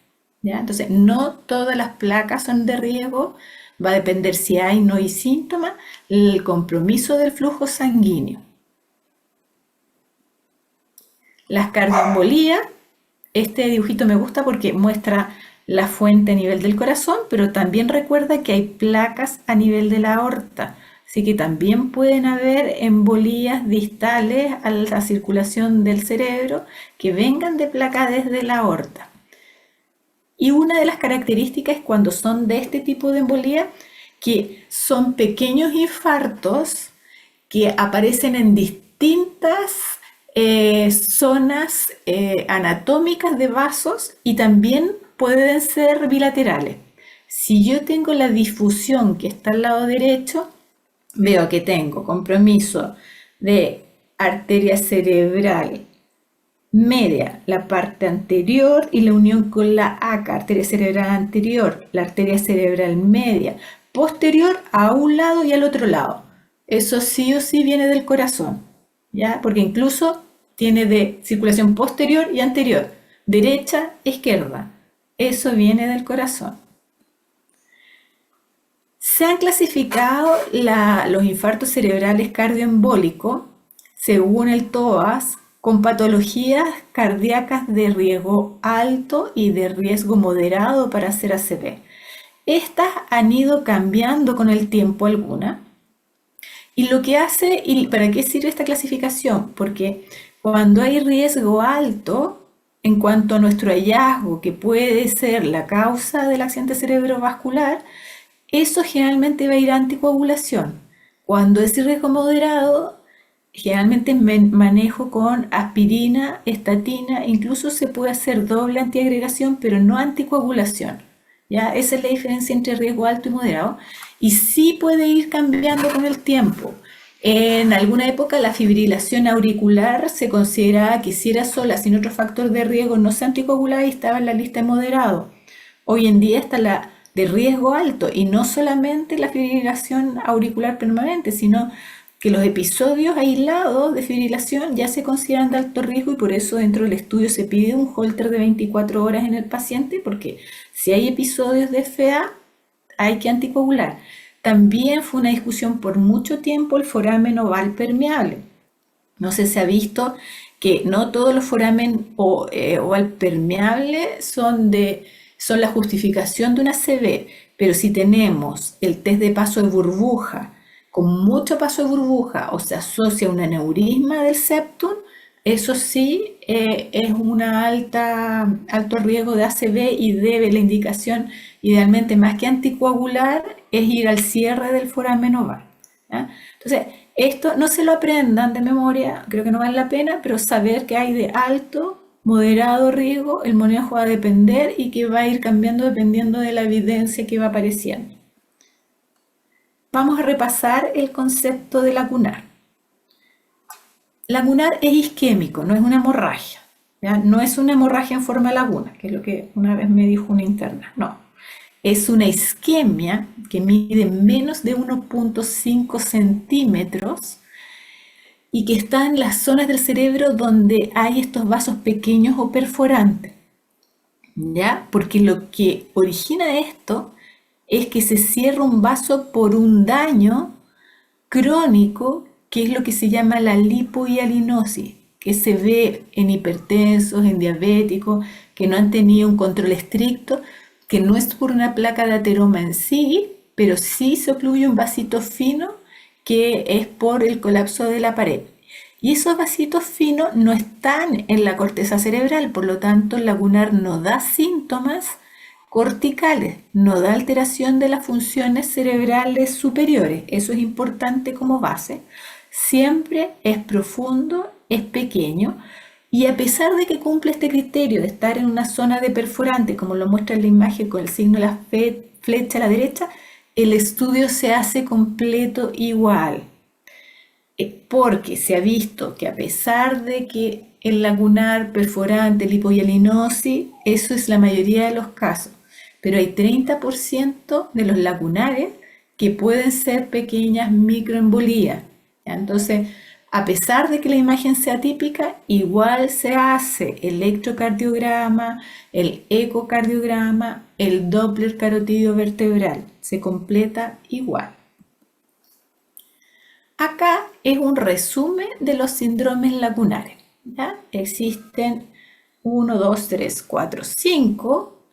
C: ¿Ya? Entonces, no todas las placas son de riesgo, va a depender si hay o no hay síntomas, el compromiso del flujo sanguíneo. Las cardioembolías, este dibujito me gusta porque muestra la fuente a nivel del corazón, pero también recuerda que hay placas a nivel de la aorta, así que también pueden haber embolías distales a la circulación del cerebro que vengan de placas desde la aorta. Y una de las características es cuando son de este tipo de embolía, que son pequeños infartos que aparecen en distintas zonas anatómicas de vasos y también pueden ser bilaterales. Si yo tengo la difusión que está al lado derecho, veo que tengo compromiso de arteria cerebral media, la parte anterior y la unión con la ACA, arteria cerebral anterior, la arteria cerebral media, posterior a un lado y al otro lado. Eso sí o sí viene del corazón, ¿ya? Porque incluso tiene de circulación posterior y anterior, derecha, izquierda. Eso viene del corazón. Se han clasificado los infartos cerebrales cardioembólicos según el TOAS con patologías cardíacas de riesgo alto y de riesgo moderado para hacer ACV. Estas han ido cambiando con el tiempo algunas. Y lo que hace, ¿y para qué sirve esta clasificación? Porque cuando hay riesgo alto, en cuanto a nuestro hallazgo, que puede ser la causa del accidente cerebrovascular, eso generalmente va a ir a anticoagulación. Cuando es riesgo moderado, generalmente manejo con aspirina, estatina, incluso se puede hacer doble antiagregación, pero no anticoagulación. ¿Ya? Esa es la diferencia entre riesgo alto y moderado. Y sí puede ir cambiando con el tiempo. En alguna época la fibrilación auricular se consideraba que si era sola, sin otro factor de riesgo, no se anticoagulaba y estaba en la lista de moderado. Hoy en día está la de riesgo alto y no solamente la fibrilación auricular permanente, sino que los episodios aislados de fibrilación ya se consideran de alto riesgo y por eso dentro del estudio se pide un holter de 24 horas en el paciente, porque si hay episodios de FA hay que anticoagular. También fue una discusión por mucho tiempo el foramen oval permeable. No sé si ha visto que no todos los foramen oval permeable son la justificación de una ACV, pero si tenemos el test de paso de burbuja con mucho paso de burbuja o se asocia a un aneurisma del septum, eso sí es un alto riesgo de ACV y debe la indicación, idealmente más que anticoagular, es ir al cierre del foramen oval. ¿Ya? Entonces, esto no se lo aprendan de memoria, creo que no vale la pena, pero saber que hay de alto, moderado riesgo, el manejo va a depender y que va a ir cambiando dependiendo de la evidencia que va apareciendo. Vamos a repasar el concepto de lacunar. Lacunar es isquémico, no es una hemorragia. ¿Ya? No es una hemorragia en forma de laguna, que es lo que una vez me dijo una interna. No. es una isquemia que mide menos de 1,5 centímetros y que está en las zonas del cerebro donde hay estos vasos pequeños o perforantes, ¿ya? Porque lo que origina esto es que se cierra un vaso por un daño crónico, que es lo que se llama la lipohialinosis, que se ve en hipertensos, en diabéticos, que no han tenido un control estricto, que no es por una placa de ateroma en sí, pero sí se ocluye un vasito fino que es por el colapso de la pared. Y esos vasitos finos no están en la corteza cerebral, por lo tanto el lagunar no da síntomas corticales, no da alteración de las funciones cerebrales superiores. Eso es importante como base. Siempre es profundo, es pequeño, y a pesar de que cumple este criterio de estar en una zona de perforante, como lo muestra en la imagen con el signo de la flecha a la derecha, el estudio se hace completo igual. Porque se ha visto que a pesar de que el lagunar perforante, lipohialinosis, eso es la mayoría de los casos, pero hay 30% de los lagunares que pueden ser pequeñas microembolías. Entonces, a pesar de que la imagen sea típica, igual se hace el electrocardiograma, el ecocardiograma, el Doppler carotidio vertebral. Se completa igual. Acá es un resumen de los síndromes lagunares, ¿ya? Existen 1, 2, 3, 4, 5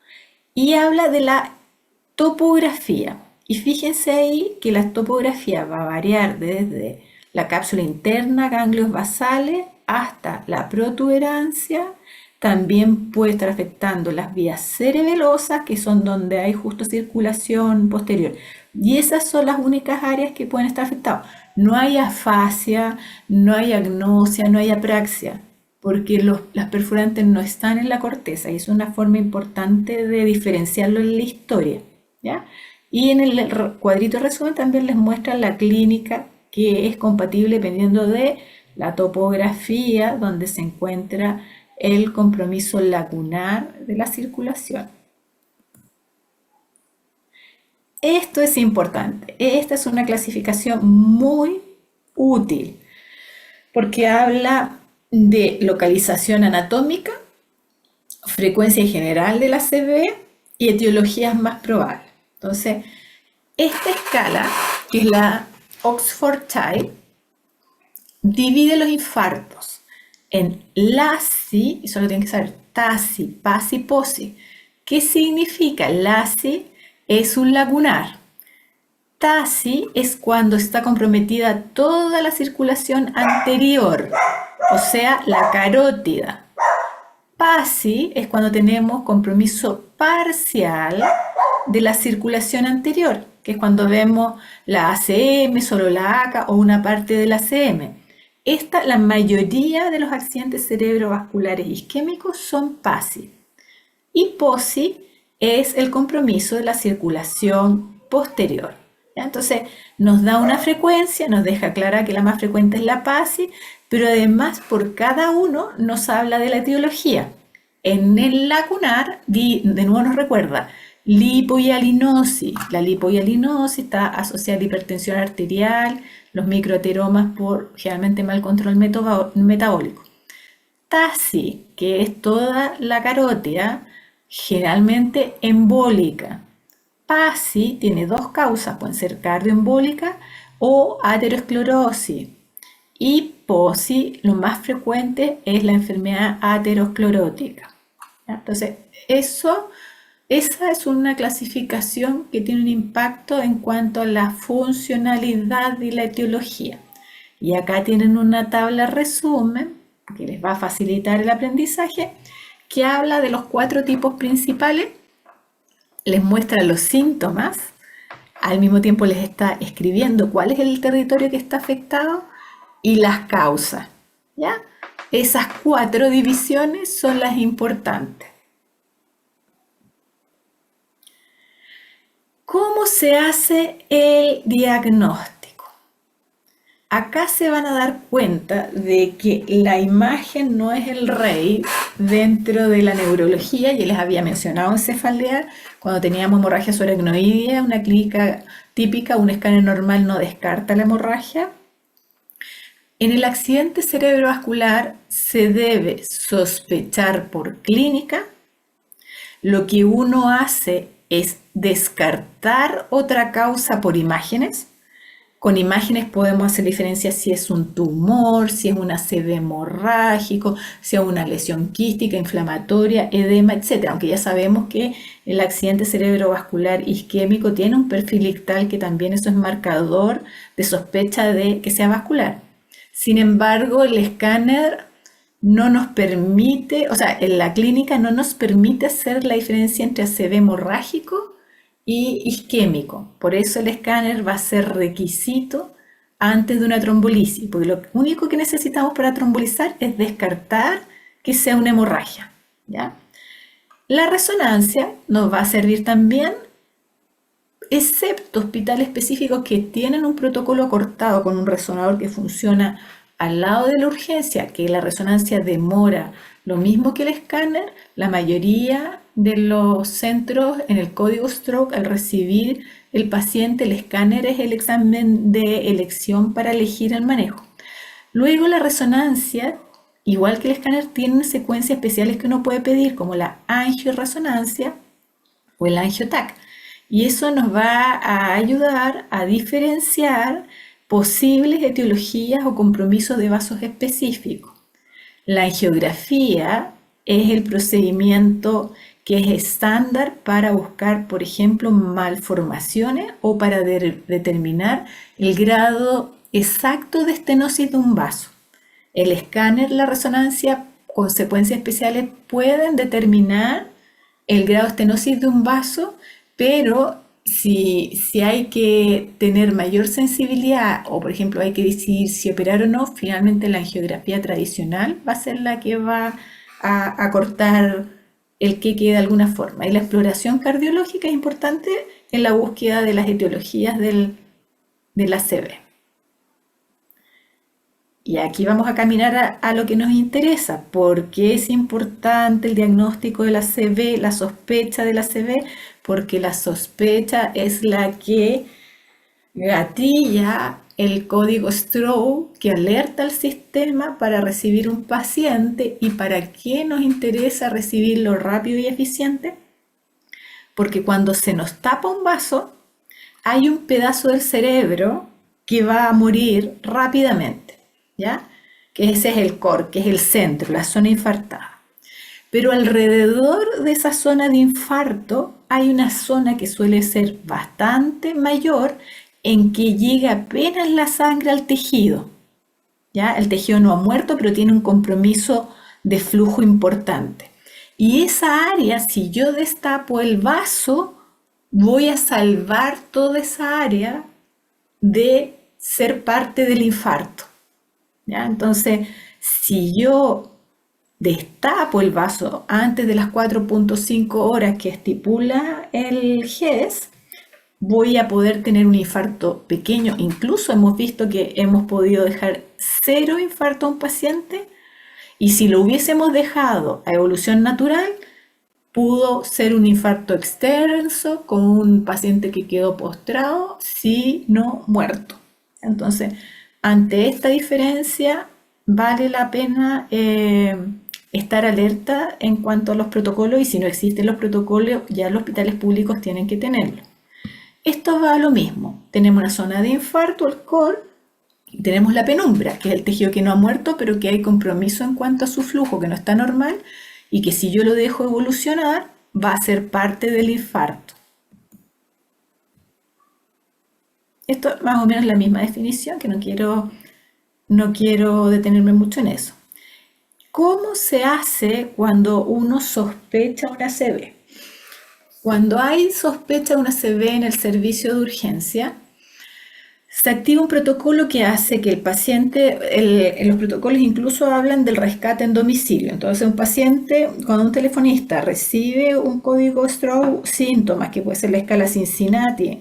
C: y habla de la topografía. Y fíjense ahí que la topografía va a variar desde la cápsula interna, ganglios basales, hasta la protuberancia. También puede estar afectando las vías cerebelosas, que son donde hay justo circulación posterior. Y esas son las únicas áreas que pueden estar afectadas. No hay afasia, no hay agnosia, no hay apraxia, porque las perforantes no están en la corteza y es una forma importante de diferenciarlo en la historia, ¿ya? Y en el cuadrito resumen también les muestra la clínica que es compatible dependiendo de la topografía donde se encuentra el compromiso lagunar de la circulación. Esto es importante. Esta es una clasificación muy útil porque habla de localización anatómica, frecuencia general de la CB y etiologías más probables. Entonces, esta escala, que es la Oxford Type, divide los infartos en LASI, y solo tienen que saber TASI, PASI, POSI. ¿Qué significa? LASI es un lagunar. TASI es cuando está comprometida toda la circulación anterior, o sea, la carótida. PASI es cuando tenemos compromiso parcial de la circulación anterior, que es cuando vemos la ACM, solo la ACA o una parte de la ACM. La mayoría de los accidentes cerebrovasculares isquémicos son PASI. Y POSI es el compromiso de la circulación posterior. ¿Ya? Entonces, nos da una frecuencia, nos deja clara que la más frecuente es la PASI, pero además por cada uno nos habla de la etiología. En el lagunar, de nuevo nos recuerda, lipohialinosis. La lipohialinosis está asociada a la hipertensión arterial, los microateromas por generalmente mal control metabólico. TASI, que es toda la carótida, generalmente embólica. PASI tiene dos causas, pueden ser cardioembólica o aterosclerosis. Y POSI, lo más frecuente es la enfermedad aterosclerótica. Entonces, esa es una clasificación que tiene un impacto en cuanto a la funcionalidad y la etiología. Y acá tienen una tabla resumen que les va a facilitar el aprendizaje, que habla de los 4 tipos principales, les muestra los síntomas, al mismo tiempo les está escribiendo cuál es el territorio que está afectado y las causas, ¿ya? Esas 4 divisiones son las importantes. ¿Cómo se hace el diagnóstico? acá se van a dar cuenta de que la imagen no es el rey dentro de la neurología. Yo les había mencionado en cefalea, cuando teníamos hemorragia subaracnoidea, una clínica típica, un escáner normal no descarta la hemorragia. En el accidente cerebrovascular se debe sospechar por clínica. Lo que uno hace es descartar otra causa por imágenes. Con imágenes podemos hacer diferencia si es un tumor, si es un ACV hemorrágico, si es una lesión quística, inflamatoria, edema, etc. Aunque ya sabemos que el accidente cerebrovascular isquémico tiene un perfil ictal que también eso es marcador de sospecha de que sea vascular. Sin embargo, el escáner no nos permite, o sea, en la clínica no nos permite hacer la diferencia entre ACV hemorrágico y isquémico. Por eso el escáner va a ser requisito antes de una trombolisis, porque lo único que necesitamos para trombolizar es descartar que sea una hemorragia, ¿ya? La resonancia nos va a servir también, excepto hospitales específicos que tienen un protocolo cortado con un resonador que funciona al lado de la urgencia, que la resonancia demora lo mismo que el escáner. La mayoría de los centros en el código stroke, al recibir el paciente, el escáner es el examen de elección para elegir el manejo. Luego la resonancia, igual que el escáner, tiene secuencias especiales que uno puede pedir, como la angioresonancia o el angiotac. Y eso nos va a ayudar a diferenciar posibles etiologías o compromisos de vasos específicos. La angiografía es el procedimiento que es estándar para buscar, por ejemplo, malformaciones o para determinar el grado exacto de estenosis de un vaso. El escáner, la resonancia, con secuencias especiales pueden determinar el grado de estenosis de un vaso, pero si hay que tener mayor sensibilidad o, por ejemplo, hay que decidir si operar o no, finalmente la angiografía tradicional va a ser la que va a cortar el queque de alguna forma. Y la exploración cardiológica es importante en la búsqueda de las etiologías del ACV. Y aquí vamos a caminar a lo que nos interesa. ¿Por qué es importante el diagnóstico del ACV, la sospecha del ACV? Porque la sospecha es la que gatilla el código stroke que alerta al sistema para recibir un paciente. ¿Y para qué nos interesa recibirlo rápido y eficiente? Porque cuando se nos tapa un vaso, hay un pedazo del cerebro que va a morir rápidamente, ¿ya? Que ese es el core, que es el centro, la zona infartada. Pero alrededor de esa zona de infarto hay una zona que suele ser bastante mayor, en que llega apenas la sangre al tejido, ¿ya? El tejido no ha muerto, pero tiene un compromiso de flujo importante. Y esa área, si yo destapo el vaso, voy a salvar toda esa área de ser parte del infarto, ¿ya? Entonces, si yo destapo el vaso antes de las 4.5 horas que estipula el GES, voy a poder tener un infarto pequeño. Incluso hemos visto que hemos podido dejar 0 infarto a un paciente, y si lo hubiésemos dejado a evolución natural, pudo ser un infarto extenso con un paciente que quedó postrado, si no muerto. Entonces, ante esta diferencia, vale la pena estar alerta en cuanto a los protocolos, y si no existen los protocolos, ya los hospitales públicos tienen que tenerlo. Esto va a lo mismo. Tenemos una zona de infarto, el core, y tenemos la penumbra, que es el tejido que no ha muerto, pero que hay compromiso en cuanto a su flujo, que no está normal, y que si yo lo dejo evolucionar, va a ser parte del infarto. Esto más o menos es la misma definición, que no quiero detenerme mucho en eso. ¿Cómo se hace cuando uno sospecha un ACV? Cuando hay sospecha de un ACV en el servicio de urgencia, se activa un protocolo que hace que el paciente, en los protocolos incluso hablan del rescate en domicilio. Entonces, un paciente, cuando un telefonista recibe un código stroke, síntomas, que puede ser la escala Cincinnati,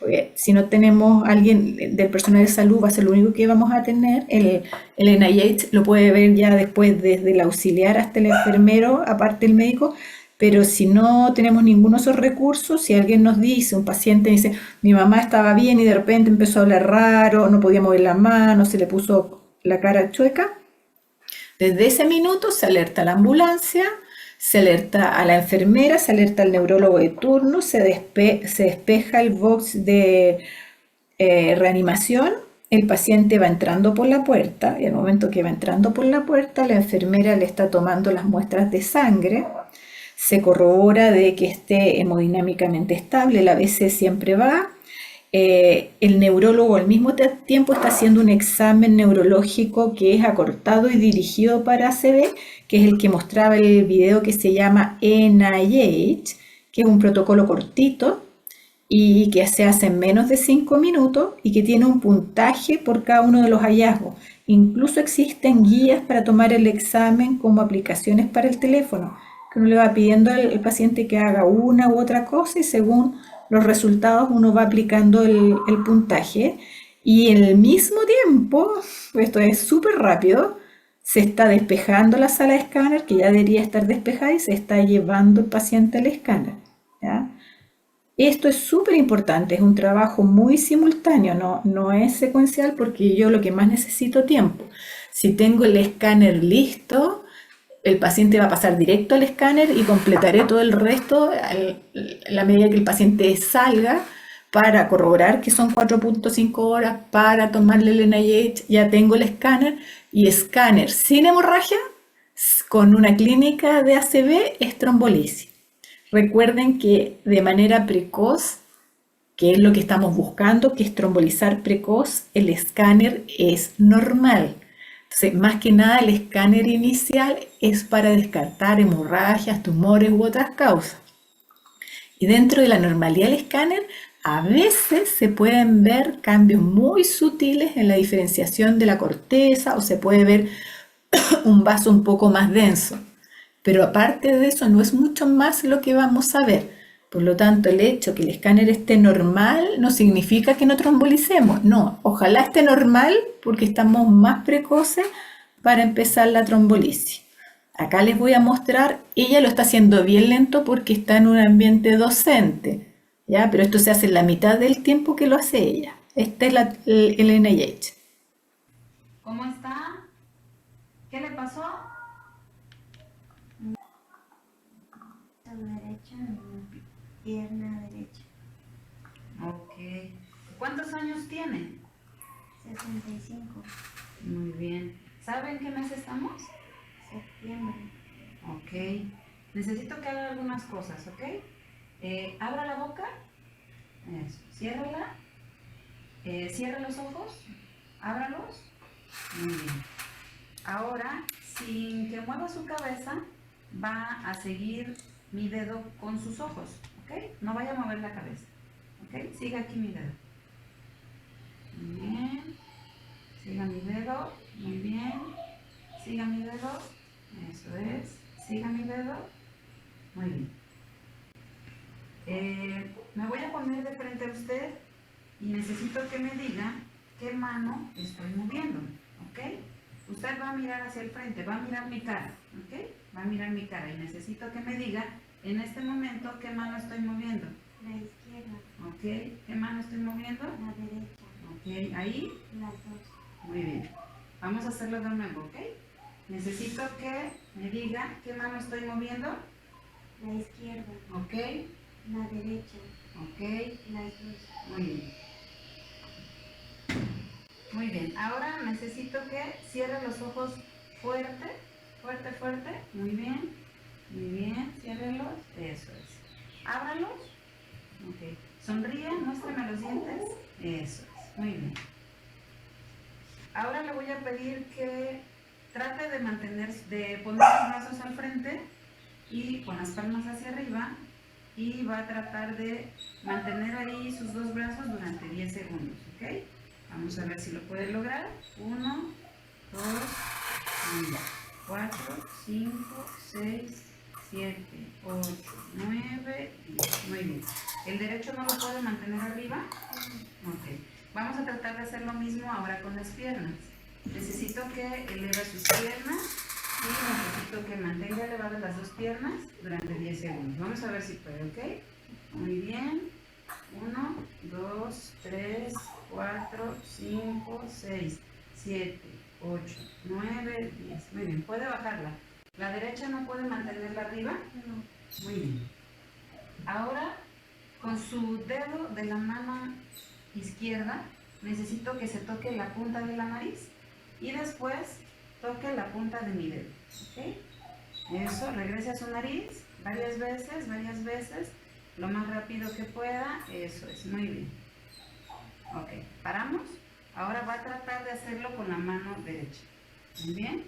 C: Porque si no tenemos alguien del personal de salud, va a ser lo único que vamos a tener. El NIH lo puede ver ya después desde el auxiliar hasta el enfermero, aparte del médico, pero si no tenemos ninguno de esos recursos, si alguien nos dice, un paciente dice, mi mamá estaba bien y de repente empezó a hablar raro, no podía mover la mano, se le puso la cara chueca, desde ese minuto se alerta a la ambulancia, se alerta a la enfermera, se alerta al neurólogo de turno, se despeja el box de reanimación, el paciente va entrando por la puerta y al momento que va entrando por la puerta, la enfermera le está tomando las muestras de sangre, se corrobora de que esté hemodinámicamente estable, la ABC siempre va. El neurólogo al mismo tiempo está haciendo un examen neurológico que es acortado y dirigido para ACV, que es el que mostraba el video que se llama NIH, que es un protocolo cortito y que se hace en menos de 5 minutos y que tiene un puntaje por cada uno de los hallazgos. Incluso existen guías para tomar el examen como aplicaciones para el teléfono, que uno le va pidiendo al paciente que haga una u otra cosa y según los resultados uno va aplicando el puntaje y en el mismo tiempo, esto es súper rápido, se está despejando la sala de escáner, que ya debería estar despejada y se está llevando el paciente al escáner, ¿ya? Esto es súper importante, es un trabajo muy simultáneo, no es secuencial porque yo lo que más necesito tiempo. Si tengo el escáner listo, el paciente va a pasar directo al escáner y completaré todo el resto a la medida que el paciente salga para corroborar que son 4.5 horas para tomarle el NIH. Ya tengo el escáner y escáner sin hemorragia con una clínica de ACV es trombolisis. Recuerden que de manera precoz, que es lo que estamos buscando, que es trombolizar precoz, el escáner es normal. Entonces, más que nada, el escáner inicial es para descartar hemorragias, tumores u otras causas. Y dentro de la normalidad del escáner, a veces se pueden ver cambios muy sutiles en la diferenciación de la corteza o se puede ver un vaso un poco más denso. Pero aparte de eso, no es mucho más lo que vamos a ver. Por lo tanto, el hecho que el escáner esté normal no significa que no trombolicemos. No, ojalá esté normal porque estamos más precoces para empezar la trombolisis. Acá les voy a mostrar, ella lo está haciendo bien lento porque está en un ambiente docente, ¿ya? Pero esto se hace en la mitad del tiempo que lo hace ella. Este es el NIH.
M: ¿Cómo está? ¿Qué le pasó?
N: Derecha, pierna derecha.
M: Ok. ¿Cuántos años tiene?
N: 65.
M: Muy bien. ¿Sabe en qué mes estamos?
N: Septiembre.
M: Ok. Necesito que haga algunas cosas, ¿ok? Abra la boca. Eso. Ciérrala. Cierra los ojos. Ábralos. Muy bien. Ahora, sin que mueva su cabeza, va a seguir mi dedo con sus ojos, ¿ok? No vaya a mover la cabeza, ¿ok? Siga aquí mi dedo. Muy bien. Siga mi dedo. Muy bien. Siga mi dedo. Eso es. Siga mi dedo. Muy bien. Me voy a poner de frente a usted y necesito que me diga qué mano estoy moviendo, ¿ok? Usted va a mirar hacia el frente, va a mirar mi cara, ¿ok? Va a mirar mi cara y necesito que me diga en este momento qué mano estoy moviendo.
N: La izquierda.
M: ¿Ok? ¿Qué mano estoy moviendo?
N: La derecha.
M: ¿Ok? ¿Ahí?
N: Las dos.
M: Muy bien. Vamos a hacerlo de nuevo, ¿ok? Necesito que me diga qué mano estoy moviendo.
N: La izquierda.
M: ¿Ok?
N: La derecha.
M: ¿Ok?
N: Las dos.
M: Muy bien. Muy bien. Ahora necesito que cierre los ojos fuerte. Fuerte, fuerte. Muy bien. Muy bien. Ciérrelos. Eso es. Ábralos. Ok. Sonríe. Muéstrame los dientes. Eso es. Muy bien. Ahora le voy a pedir que trate de poner los brazos al frente y con las palmas hacia arriba y va a tratar de mantener ahí sus dos brazos durante 10 segundos, ¿ok? Vamos a ver si lo puede lograr. 1, 2, 4, 5, 6, 7, 8, 9, 10. Muy bien. ¿El derecho no lo puede mantener arriba? Ok. Vamos a tratar de hacer lo mismo ahora con las piernas. Necesito que eleve sus piernas y necesito que mantenga elevadas las dos piernas durante 10 segundos. Vamos a ver si puede, ¿ok? Muy bien. 1, 2, 3, 4, 5, 6, 7, 8, 9, 10. Muy bien, puede bajarla. ¿La derecha no puede mantenerla arriba? No. Muy bien. Ahora, con su dedo de la mano izquierda, necesito que se toque la punta de la nariz y después toque la punta de mi dedo. ¿Ok? Eso, regrese a su nariz varias veces, lo más rápido que pueda. Eso es, muy bien. Ok, paramos. Ahora va a tratar de hacerlo con la mano derecha. Muy bien.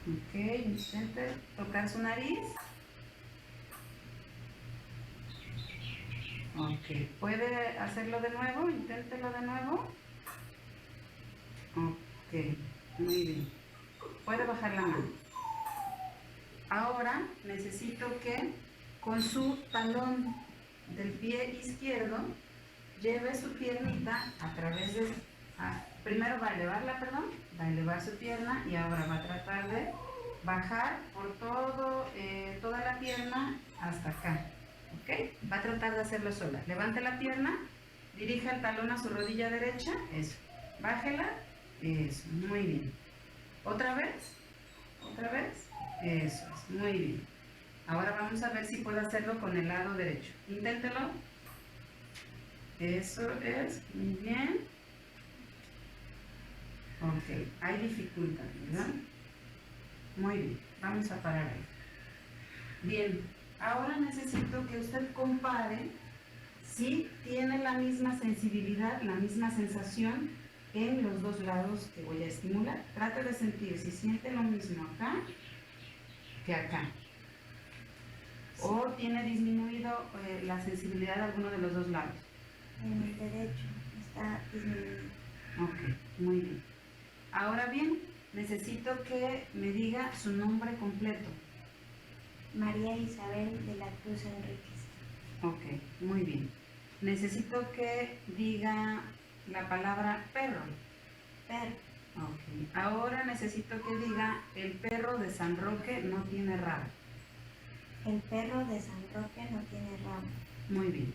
M: Ok, intente tocar su nariz. Ok, ¿puede hacerlo de nuevo? Inténtelo de nuevo. Ok, muy bien. Puede bajar la mano. Ahora necesito que con su talón del pie izquierdo lleve su piernita a través de... primero va a elevarla, perdón, va a elevar su pierna y ahora va a tratar de bajar por toda la pierna hasta acá. ¿Ok? Va a tratar de hacerlo sola. Levante la pierna, dirija el talón a su rodilla derecha, eso. Bájela, eso, muy bien. Otra vez, eso es, muy bien. Ahora vamos a ver si puedo hacerlo con el lado derecho. Inténtelo. Eso es, muy bien. Ok, hay dificultad, ¿verdad? Muy bien, vamos a parar ahí. Bien, ahora necesito que usted compare si tiene la misma sensibilidad, la misma sensación en los dos lados que voy a estimular. Trate de sentir si siente lo mismo acá que acá. ¿O tiene disminuido la sensibilidad de alguno de los dos lados?
N: En el derecho está disminuido.
M: Ok, muy bien. Ahora bien, necesito que me diga su nombre completo.
N: María Isabel de la Cruz Enríquez.
M: Ok, muy bien. Necesito que diga la palabra perro.
N: Perro.
M: Ok. Ahora necesito que diga el perro de San Roque no tiene rabo.
N: El perro de San Roque no tiene rabo.
M: Muy bien.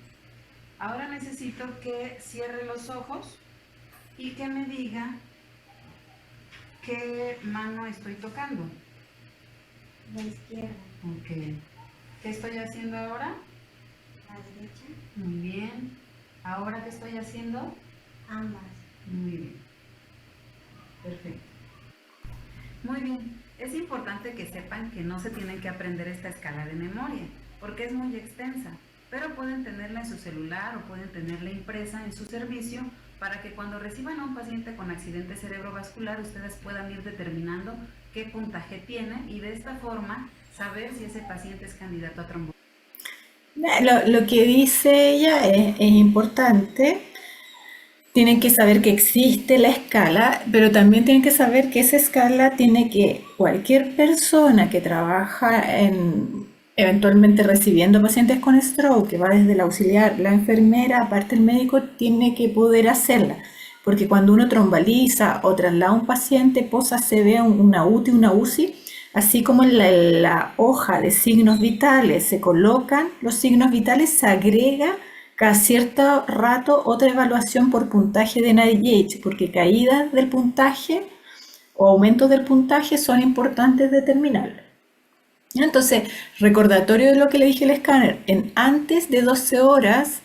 M: Ahora necesito que cierre los ojos y que me diga qué mano estoy tocando.
N: La izquierda.
M: Ok. ¿Qué estoy haciendo ahora?
N: La derecha.
M: Muy bien. ¿Ahora qué estoy haciendo?
N: Ambas.
M: Muy bien. Perfecto. Muy bien. Es importante que sepan que no se tienen que aprender esta escala de memoria, porque es muy extensa, pero pueden tenerla en su celular o pueden tenerla impresa en su servicio para que cuando reciban a un paciente con accidente cerebrovascular ustedes puedan ir determinando qué puntaje tiene y de esta forma saber si ese paciente es candidato a trombosis.
C: Lo que dice ella es importante. Tienen que saber que existe la escala, pero también tienen que saber que esa escala tiene que cualquier persona que trabaja eventualmente recibiendo pacientes con stroke, que va desde el auxiliar, la enfermera, aparte el médico, tiene que poder hacerla. Porque cuando uno trombaliza o traslada a un paciente post-ACV una UTI, una UCI, así como en la hoja de signos vitales se colocan los signos vitales, se agrega cada cierto rato otra evaluación por puntaje de NIH, porque caídas del puntaje o aumentos del puntaje son importantes determinar. Entonces, recordatorio de lo que le dije al escáner, en antes de 12 horas,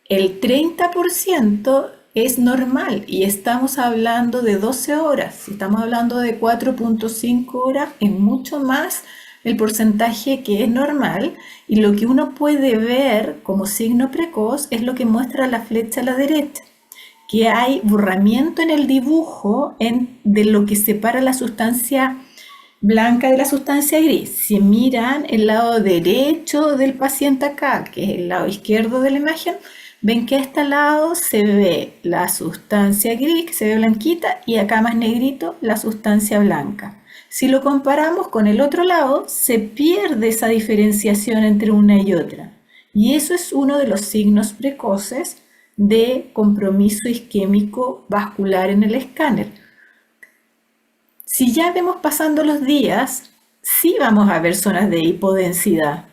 C: el 30% es normal y estamos hablando de 12 horas. Si estamos hablando de 4.5 horas, es mucho más el porcentaje que es normal, y lo que uno puede ver como signo precoz es lo que muestra la flecha a la derecha, que hay borramiento en el dibujo de lo que separa la sustancia blanca de la sustancia gris. Si miran el lado derecho del paciente acá, que es el lado izquierdo de la imagen, ven que a este lado se ve la sustancia gris, que se ve blanquita, y acá más negrito la sustancia blanca. Si lo comparamos con el otro lado, se pierde esa diferenciación entre una y otra. Y eso es uno de los signos precoces de compromiso isquémico vascular en el escáner. Si ya vemos pasando los días, sí vamos a ver zonas de hipodensidad,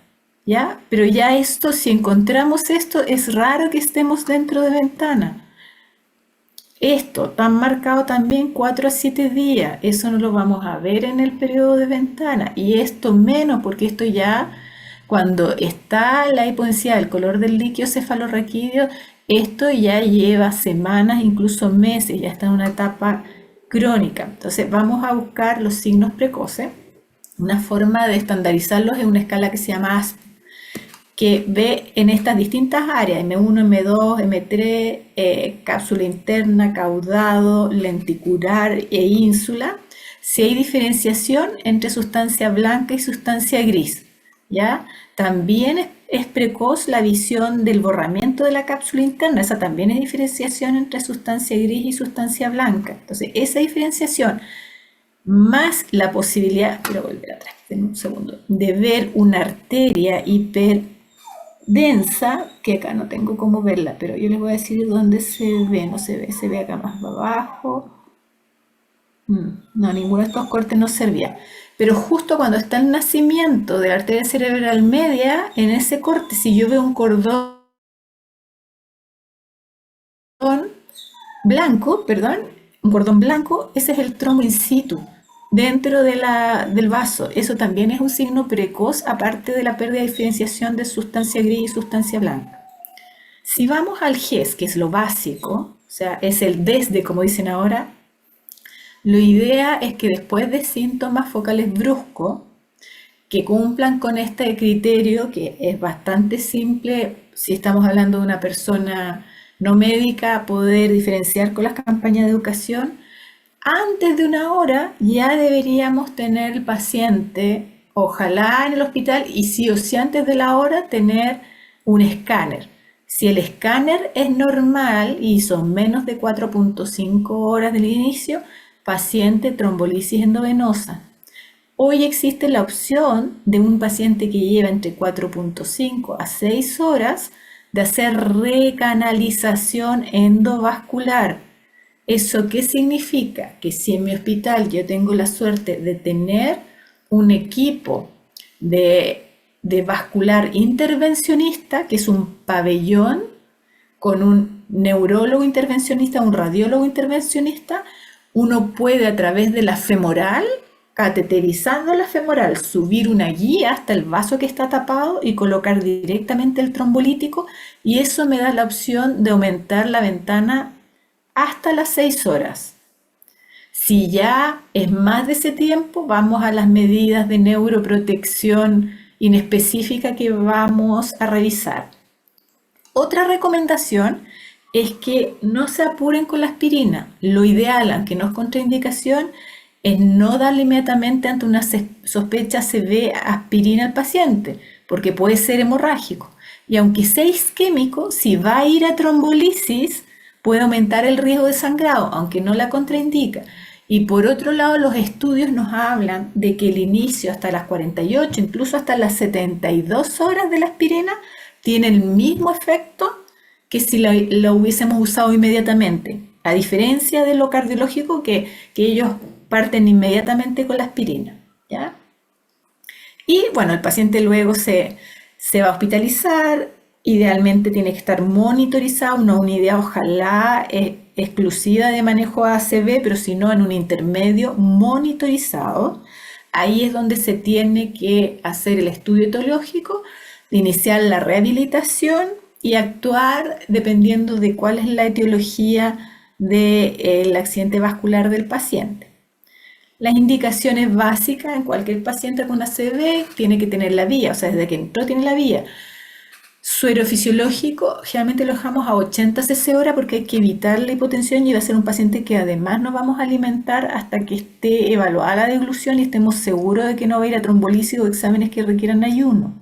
C: ¿ya? Pero ya esto, si encontramos esto, es raro que estemos dentro de ventana. Esto tan marcado también 4 a 7 días, eso no lo vamos a ver en el periodo de ventana. Y esto menos, porque esto ya, cuando está la hipodensidad, el color del líquido cefalorraquídeo, esto ya lleva semanas, incluso meses, ya está en una etapa crónica. Entonces vamos a buscar los signos precoces. Una forma de estandarizarlos es una escala que se llama ASP, que ve en estas distintas áreas, M1, M2, M3, cápsula interna, caudado, lenticular e ínsula, si hay diferenciación entre sustancia blanca y sustancia gris, ¿ya? También es precoz la visión del borramiento de la cápsula interna, esa también es diferenciación entre sustancia gris y sustancia blanca. Entonces, esa diferenciación más la posibilidad, quiero volver atrás, en un segundo, de ver una arteria hiperdensa, que acá no tengo cómo verla, pero yo les voy a decir dónde se ve, no se ve acá más abajo. No, ninguno de estos cortes nos servía. Pero justo cuando está el nacimiento de la arteria cerebral media, en ese corte, si yo veo un cordón blanco, un cordón blanco, ese es el trombo in situ, dentro del vaso. Eso también es un signo precoz, aparte de la pérdida de diferenciación de sustancia gris y sustancia blanca. Si vamos al GES, que es lo básico, o sea, es el desde, como dicen ahora, la idea es que después de síntomas focales bruscos, que cumplan con este criterio, que es bastante simple, si estamos hablando de una persona no médica, poder diferenciar con las campañas de educación, antes de una hora ya deberíamos tener el paciente, ojalá en el hospital, y sí o sí antes de la hora tener un escáner. Si el escáner es normal y son menos de 4.5 horas del inicio, paciente trombolisis endovenosa. Hoy existe la opción de un paciente que lleva entre 4.5 a 6 horas de hacer recanalización endovascular. ¿Eso qué significa? Que si en mi hospital yo tengo la suerte de tener un equipo de vascular intervencionista, que es un pabellón con un neurólogo intervencionista, un radiólogo intervencionista, uno puede a través de la femoral, cateterizando la femoral, subir una guía hasta el vaso que está tapado y colocar directamente el trombolítico, y eso me da la opción de aumentar la ventana hasta las 6 horas. Si ya es más de ese tiempo, vamos a las medidas de neuroprotección inespecífica que vamos a revisar. Otra recomendación es que no se apuren con la aspirina. Lo ideal, aunque no es contraindicación, es no darle inmediatamente ante una sospecha CV aspirina al paciente, porque puede ser hemorrágico. Y aunque sea isquémico, si va a ir a trombolisis, puede aumentar el riesgo de sangrado, aunque no la contraindica. Y por otro lado, los estudios nos hablan de que el inicio hasta las 48, incluso hasta las 72 horas de la aspirina, tiene el mismo efecto que si la hubiésemos usado inmediatamente, a diferencia de lo cardiológico que ellos parten inmediatamente con la aspirina, ¿ya? Y bueno, el paciente luego se va a hospitalizar, idealmente tiene que estar monitorizado, una unidad ojalá exclusiva de manejo ACV, pero si no en un intermedio monitorizado. Ahí es donde se tiene que hacer el estudio etiológico, iniciar la rehabilitación y actuar dependiendo de cuál es la etiología del accidente vascular del paciente. Las indicaciones básicas en cualquier paciente con ACV tiene que tener la vía, o sea, desde que entró tiene la vía. Suero fisiológico, generalmente lo dejamos a 80 cc hora porque hay que evitar la hipotensión y va a ser un paciente que además no vamos a alimentar hasta que esté evaluada la deglución y estemos seguros de que no va a ir a trombolisis o exámenes que requieran ayuno.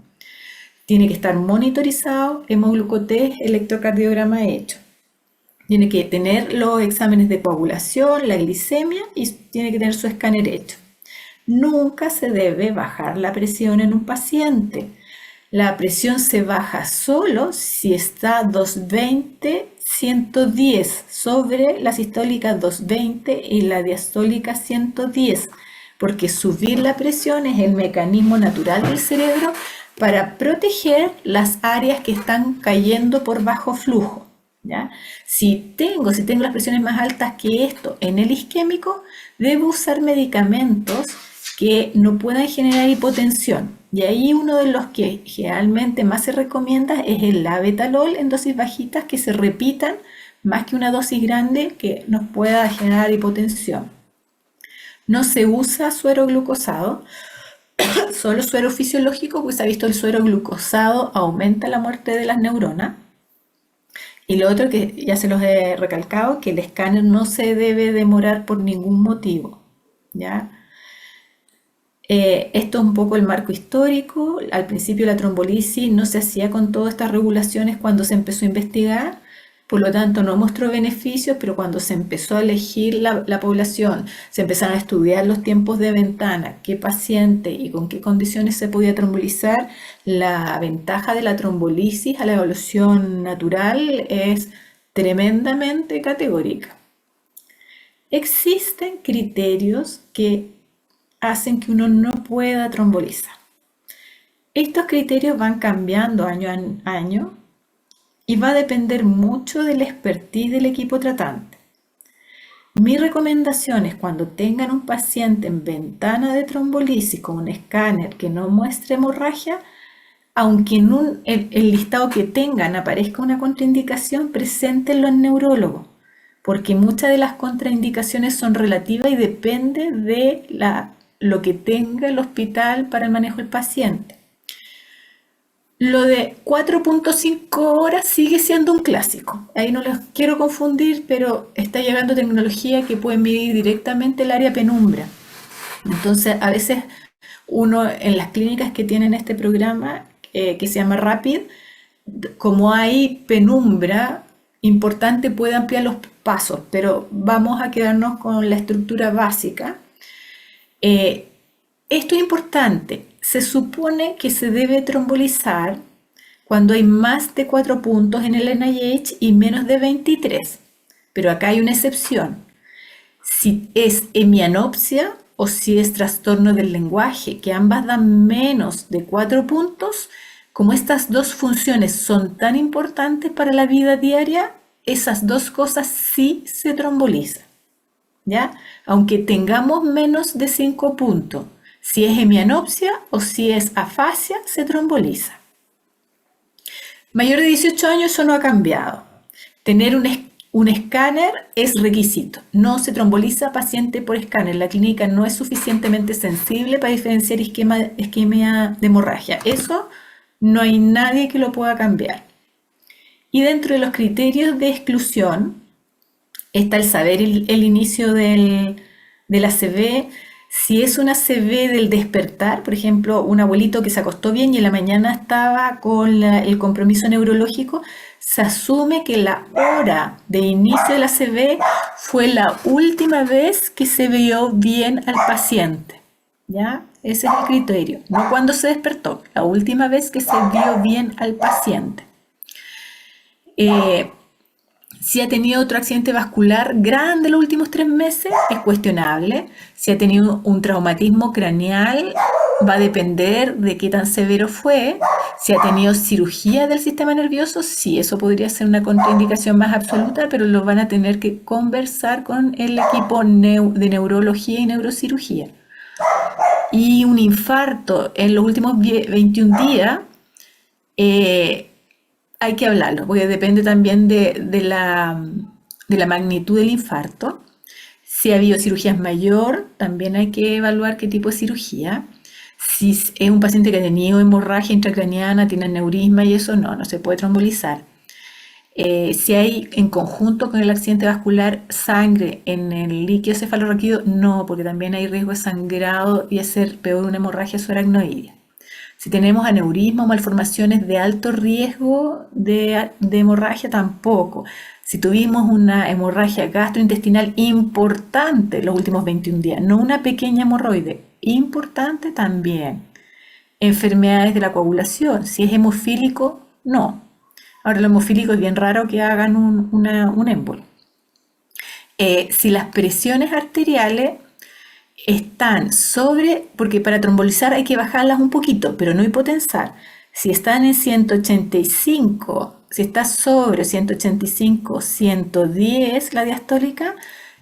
C: tiene que estar monitorizado, hemoglucotest, electrocardiograma hecho. Tiene que tener los exámenes de coagulación, la glicemia y tiene que tener su escáner hecho. Nunca se debe bajar la presión en un paciente. La presión se baja solo si está 220/110 sobre la sistólica 220 y la diastólica 110, porque subir la presión es el mecanismo natural del cerebro para proteger las áreas que están cayendo por bajo flujo, ¿ya? Si tengo las presiones más altas que esto en el isquémico, debo usar medicamentos que no puedan generar hipotensión. Y ahí uno de los que generalmente más se recomienda es el labetalol en dosis bajitas que se repitan más que una dosis grande que nos pueda generar hipotensión. No se usa suero glucosado, solo suero fisiológico, pues se ha visto el suero glucosado aumenta la muerte de las neuronas. Y lo otro que ya se los he recalcado, que el escáner no se debe demorar por ningún motivo, ¿ya? Esto es un poco el marco histórico. Al principio la trombolisis no se hacía con todas estas regulaciones cuando se empezó a investigar, por lo tanto no mostró beneficios, pero cuando se empezó a elegir la población, se empezaron a estudiar los tiempos de ventana, qué paciente y con qué condiciones se podía trombolizar, la ventaja de la trombolisis a la evolución natural es tremendamente categórica. Existen criterios que hacen que uno no pueda trombolizar. Estos criterios van cambiando año a año y va a depender mucho del expertise del equipo tratante. Mi recomendación es cuando tengan un paciente en ventana de trombolisis con un escáner que no muestre hemorragia, aunque en el listado que tengan aparezca una contraindicación, preséntenlo al neurólogo, porque muchas de las contraindicaciones son relativas y depende de lo que tenga el hospital para el manejo del paciente. Lo de 4.5 horas sigue siendo un clásico. Ahí no los quiero confundir, pero está llegando tecnología que puede medir directamente el área penumbra. Entonces, a veces uno en las clínicas que tienen este programa, que se llama Rapid, como hay penumbra importante, puede ampliar los pasos, pero vamos a quedarnos con la estructura básica. Esto es importante. Se supone que se debe trombolizar cuando hay más de 4 puntos en el NIH y menos de 23. Pero acá hay una excepción. Si es hemianopsia o si es trastorno del lenguaje, que ambas dan menos de 4 puntos, como estas dos funciones son tan importantes para la vida diaria, esas dos cosas sí se trombolizan, ¿ya? Aunque tengamos menos de 5 puntos. Si es hemianopsia o si es afasia, se tromboliza. Mayor de 18 años eso no ha cambiado. Tener un escáner es requisito. No se tromboliza paciente por escáner. La clínica no es suficientemente sensible para diferenciar isquemia de hemorragia. Eso no hay nadie que lo pueda cambiar. Y dentro de los criterios de exclusión está el saber el inicio de la ACV. Si es una ACV del despertar, por ejemplo, un abuelito que se acostó bien y en la mañana estaba con el compromiso neurológico, se asume que la hora de inicio de la ACV fue la última vez que se vio bien al paciente, ¿ya? Ese es el criterio, no cuando se despertó, la última vez que se vio bien al paciente. Si ha tenido otro accidente vascular grande en los últimos 3 meses, es cuestionable. Si ha tenido un traumatismo craneal, va a depender de qué tan severo fue. Si ha tenido cirugía del sistema nervioso, sí, eso podría ser una contraindicación más absoluta, pero lo van a tener que conversar con el equipo de neurología y neurocirugía. Y un infarto en los últimos 21 días, hay que hablarlo, porque depende también de la magnitud del infarto. Si ha habido cirugías mayor, también hay que evaluar qué tipo de cirugía. Si es un paciente que ha tenido hemorragia intracraniana, tiene aneurisma y eso, no se puede trombolizar. Si hay en conjunto con el accidente vascular sangre en el líquido cefalorraquídeo, no, porque también hay riesgo de sangrado y hacer peor una hemorragia subaracnoidea. Si tenemos aneurisma o malformaciones de alto riesgo de hemorragia, tampoco. Si tuvimos una hemorragia gastrointestinal importante los últimos 21 días, no una pequeña hemorroide, importante también. Enfermedades de la coagulación, si es hemofílico, no. Ahora, lo hemofílico es bien raro que hagan un émbolo. Si las presiones arteriales están sobre, porque para trombolizar hay que bajarlas un poquito, pero no hipotensar. Si están en 185, si está sobre 185, 110 la diastólica,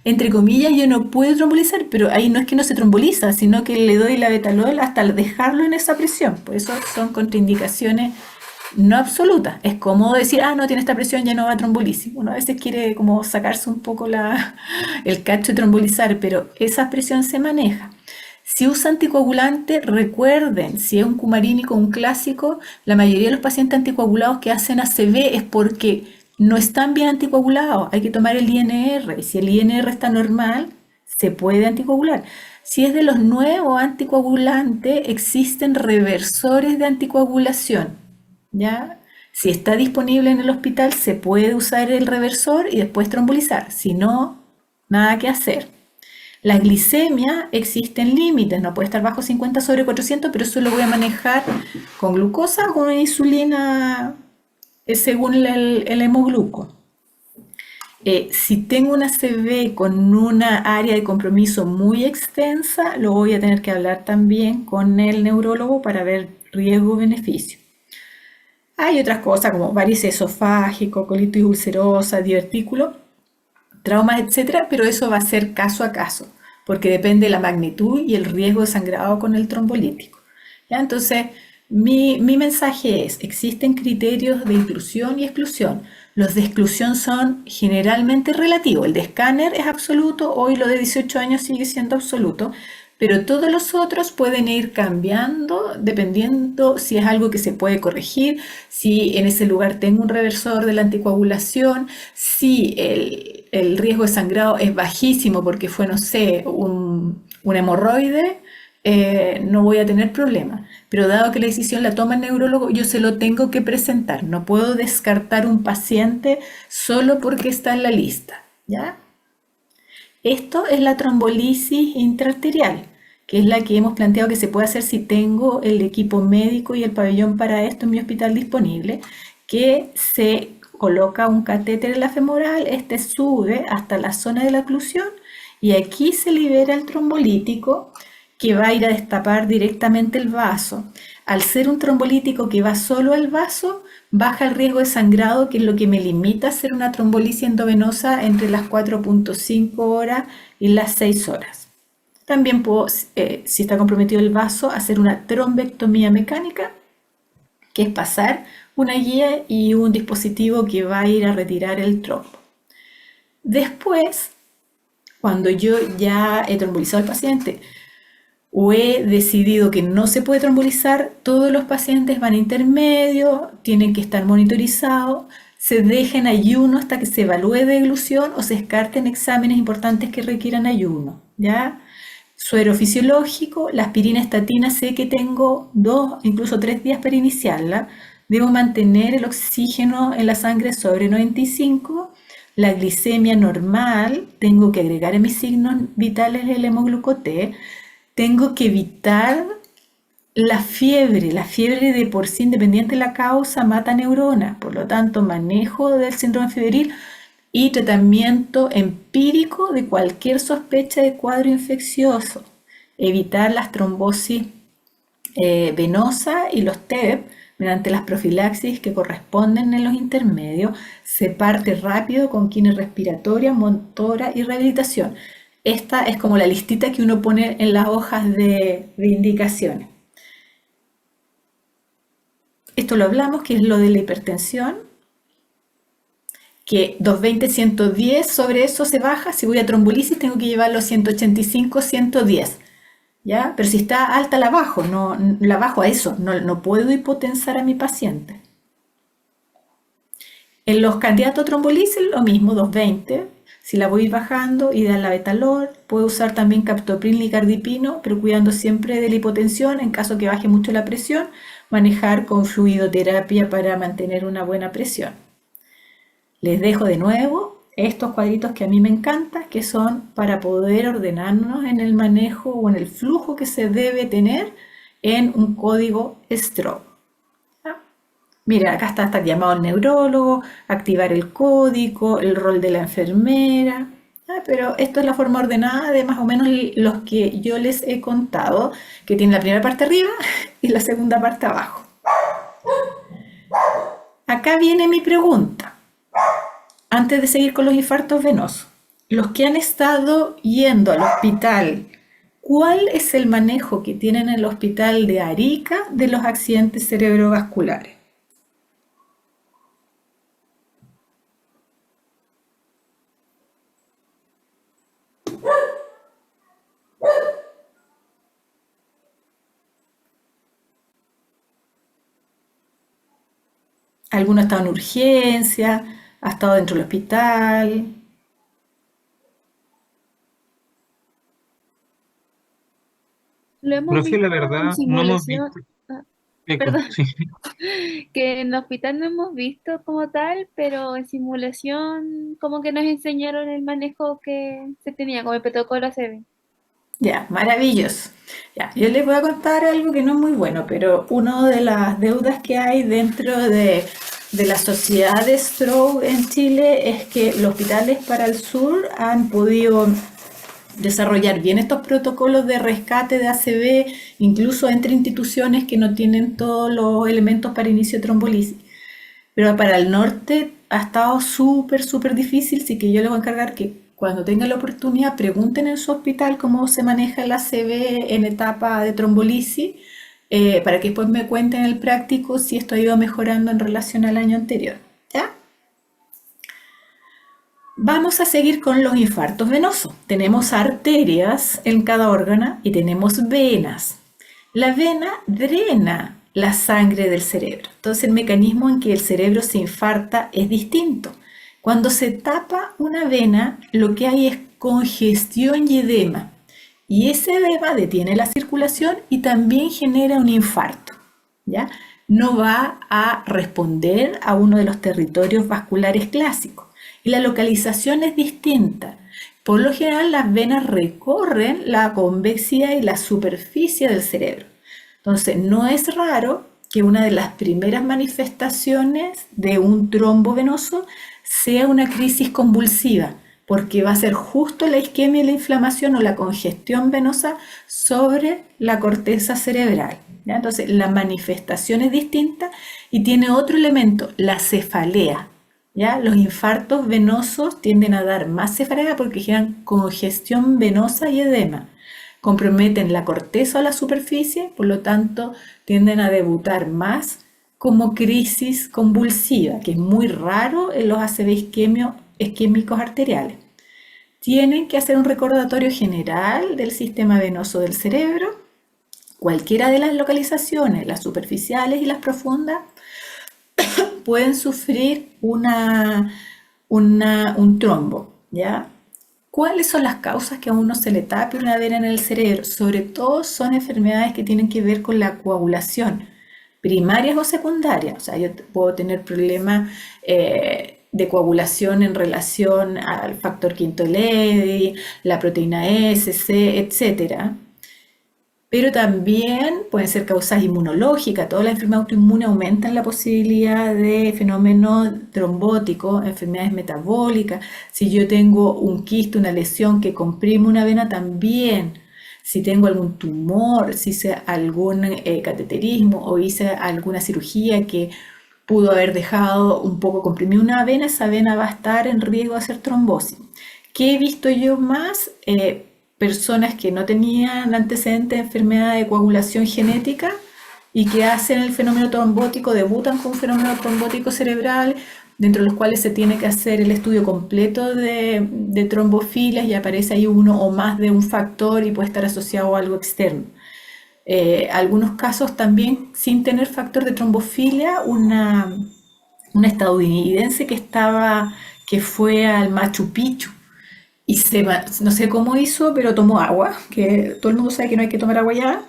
C: entre comillas, yo no puedo trombolizar, pero ahí no es que no se tromboliza, sino que le doy la betalol hasta dejarlo en esa presión. Por eso son contraindicaciones no absolutas. Es cómodo decir, no tiene esta presión, ya no va a trombolisis. Uno a veces quiere como sacarse un poco el cacho de trombolizar, pero esa presión se maneja. Si usa anticoagulante, recuerden, si es un cumarínico, un clásico, la mayoría de los pacientes anticoagulados que hacen ACV es porque no están bien anticoagulados. Hay que tomar el INR, y si el INR está normal, se puede anticoagular. Si es de los nuevos anticoagulantes, existen reversores de anticoagulación, ¿ya? Si está disponible en el hospital, se puede usar el reversor y después trombolizar. Si no, nada que hacer. La glicemia existen límites, no puede estar bajo 50/400, pero eso lo voy a manejar con glucosa o con insulina según el hemogluco. Si tengo una CV con una área de compromiso muy extensa, lo voy a tener que hablar también con el neurólogo para ver riesgo-beneficio. Hay otras cosas como varices esofágico, colitis ulcerosa, divertículo, traumas, etcétera, pero eso va a ser caso a caso, porque depende de la magnitud y el riesgo de sangrado con el trombolítico. ¿Ya? Entonces, mi mensaje es, existen criterios de inclusión y exclusión. Los de exclusión son generalmente relativos. El de escáner es absoluto, hoy lo de 18 años sigue siendo absoluto, pero todos los otros pueden ir cambiando dependiendo si es algo que se puede corregir, si en ese lugar tengo un reversor de la anticoagulación, si el riesgo de sangrado es bajísimo porque fue, no sé, un hemorroide, no voy a tener problema. Pero dado que la decisión la toma el neurólogo, yo se lo tengo que presentar. No puedo descartar un paciente solo porque está en la lista, ¿ya? Esto es la trombolisis intraarterial, que es la que hemos planteado que se puede hacer si tengo el equipo médico y el pabellón para esto en mi hospital disponible, que se coloca un catéter en la femoral, este sube hasta la zona de la oclusión y aquí se libera el trombolítico que va a ir a destapar directamente el vaso. Al ser un trombolítico que va solo al vaso, baja el riesgo de sangrado, que es lo que me limita a hacer una trombolisis endovenosa entre las 4.5 horas y las 6 horas. También puedo, si está comprometido el vaso, hacer una trombectomía mecánica, que es pasar una guía y un dispositivo que va a ir a retirar el trombo. Después, cuando yo ya he trombolizado al paciente, o he decidido que no se puede trombolizar, todos los pacientes van a intermedio, tienen que estar monitorizados, se deja en ayuno hasta que se evalúe deglución o se descarten exámenes importantes que requieran ayuno, ¿ya? Suero fisiológico, la aspirina estatina, sé que tengo 2, incluso 3 días para iniciarla, debo mantener el oxígeno en la sangre sobre 95, la glicemia normal, tengo que agregar en mis signos vitales el hemoglucoté, tengo que evitar la fiebre de por sí, independiente de la causa, mata neuronas. Por lo tanto, manejo del síndrome febril y tratamiento empírico de cualquier sospecha de cuadro infeccioso. Evitar las trombosis venosas y los TEP mediante las profilaxis que corresponden en los intermedios. Se parte rápido con quines respiratoria, motora y rehabilitación. Esta es como la listita que uno pone en las hojas de indicaciones. Esto lo hablamos, que es lo de la hipertensión, que 220-110, sobre eso se baja. Si voy a trombolisis tengo que llevarlo a 185-110, ¿ya? Pero si está alta la bajo, no la bajo a eso, no puedo hipotensar a mi paciente. En los candidatos a trombolisis lo mismo, 220. Si la voy bajando, ideal la Betalol. Puedo usar también captopril y cardipino, pero cuidando siempre de la hipotensión. En caso que baje mucho la presión, manejar con fluidoterapia para mantener una buena presión. Les dejo de nuevo estos cuadritos que a mí me encantan, que son para poder ordenarnos en el manejo o en el flujo que se debe tener en un código stroke. Mira, acá está hasta llamado al neurólogo, activar el código, el rol de la enfermera. Pero esto es la forma ordenada de más o menos los que yo les he contado, que tiene la primera parte arriba y la segunda parte abajo. Acá viene mi pregunta. Antes de seguir con los infartos venosos, los que han estado yendo al hospital, ¿cuál es el manejo que tienen en el hospital de Arica de los accidentes cerebrovasculares? Alguno ha estado en urgencia, ha estado dentro del hospital.
O: Lo hemos
B: Profe, la
O: visto en
B: verdad, no hemos
O: simulación,
B: visto.
O: ah,
B: Eco,
O: perdón,
B: sí.
O: que en el hospital no hemos visto como tal, pero en simulación como que nos enseñaron el manejo que se tenía, como el protocolo ACV.
C: Ya, maravilloso. Ya, yo les voy a contar algo que no es muy bueno, pero una de las deudas que hay dentro de la sociedad de stroke en Chile es que los hospitales para el sur han podido desarrollar bien estos protocolos de rescate de ACV, incluso entre instituciones que no tienen todos los elementos para inicio de trombolisis. Pero para el norte ha estado súper difícil, así que yo les voy a encargar que cuando tengan la oportunidad pregunten en su hospital cómo se maneja el ACV en etapa de trombolisis, para que después me cuenten en el práctico si esto ha ido mejorando en relación al año anterior. ¿Ya? Vamos a seguir con los infartos venosos. Tenemos arterias en cada órgano y tenemos venas. La vena drena la sangre del cerebro. Entonces el mecanismo en que el cerebro se infarta es distinto. Cuando se tapa una vena, lo que hay es congestión y edema. Y ese edema detiene la circulación y también genera un infarto. ¿Ya? No va a responder a uno de los territorios vasculares clásicos. Y la localización es distinta. Por lo general, las venas recorren la convexidad y la superficie del cerebro. Entonces, no es raro que una de las primeras manifestaciones de un trombo venoso sea una crisis convulsiva, porque va a ser justo la isquemia y la inflamación o la congestión venosa sobre la corteza cerebral. ¿Ya? Entonces, la manifestación es distinta y tiene otro elemento, la cefalea. ¿Ya? Los infartos venosos tienden a dar más cefalea porque generan congestión venosa y edema. Comprometen la corteza o la superficie, por lo tanto, tienden a debutar más como crisis convulsiva, que es muy raro en los ACV isquémicos arteriales. Tienen que hacer un recordatorio general del sistema venoso del cerebro. Cualquiera de las localizaciones, las superficiales y las profundas, pueden sufrir un trombo. ¿Ya? ¿Cuáles son las causas que a uno se le tape una vena en el cerebro? Sobre todo son enfermedades que tienen que ver con la coagulación, primarias o secundarias. O sea, yo puedo tener problemas de coagulación en relación al factor V Ledi, la proteína S, C, etc. Pero también pueden ser causas inmunológicas. Todas las enfermedades autoinmunes aumentan la posibilidad de fenómenos trombóticos, enfermedades metabólicas. Si yo tengo un quiste, una lesión que comprime una vena, también. Si tengo algún tumor, si hice algún cateterismo o hice alguna cirugía que pudo haber dejado un poco comprimida una vena, esa vena va a estar en riesgo de hacer trombosis. ¿Qué he visto yo más? Personas que no tenían antecedentes de enfermedad de coagulación genética y que hacen el fenómeno trombótico, debutan con un fenómeno trombótico cerebral, dentro de los cuales se tiene que hacer el estudio completo de trombofilias y aparece ahí uno o más de un factor y puede estar asociado a algo externo. Algunos casos también sin tener factor de trombofilia, una estadounidense que fue al Machu Picchu no sé cómo hizo, pero tomó agua, que todo el mundo sabe que no hay que tomar agua ya.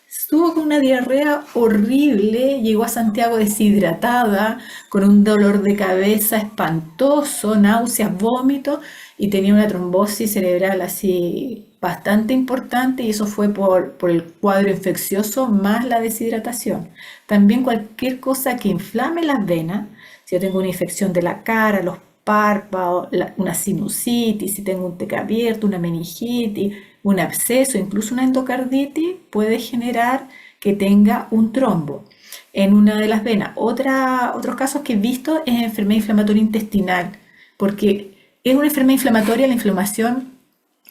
C: Estuvo con una diarrea horrible, llegó a Santiago deshidratada, con un dolor de cabeza espantoso, náuseas, vómitos, y tenía una trombosis cerebral así bastante importante, y eso fue por el cuadro infeccioso más la deshidratación. También cualquier cosa que inflame las venas, si yo tengo una infección de la cara, los párpados, una sinusitis, si tengo un TEC abierto, una meningitis, un absceso, incluso una endocarditis, puede generar que tenga un trombo en una de las venas. Otros casos que he visto es enfermedad inflamatoria intestinal, porque es una enfermedad inflamatoria, la inflamación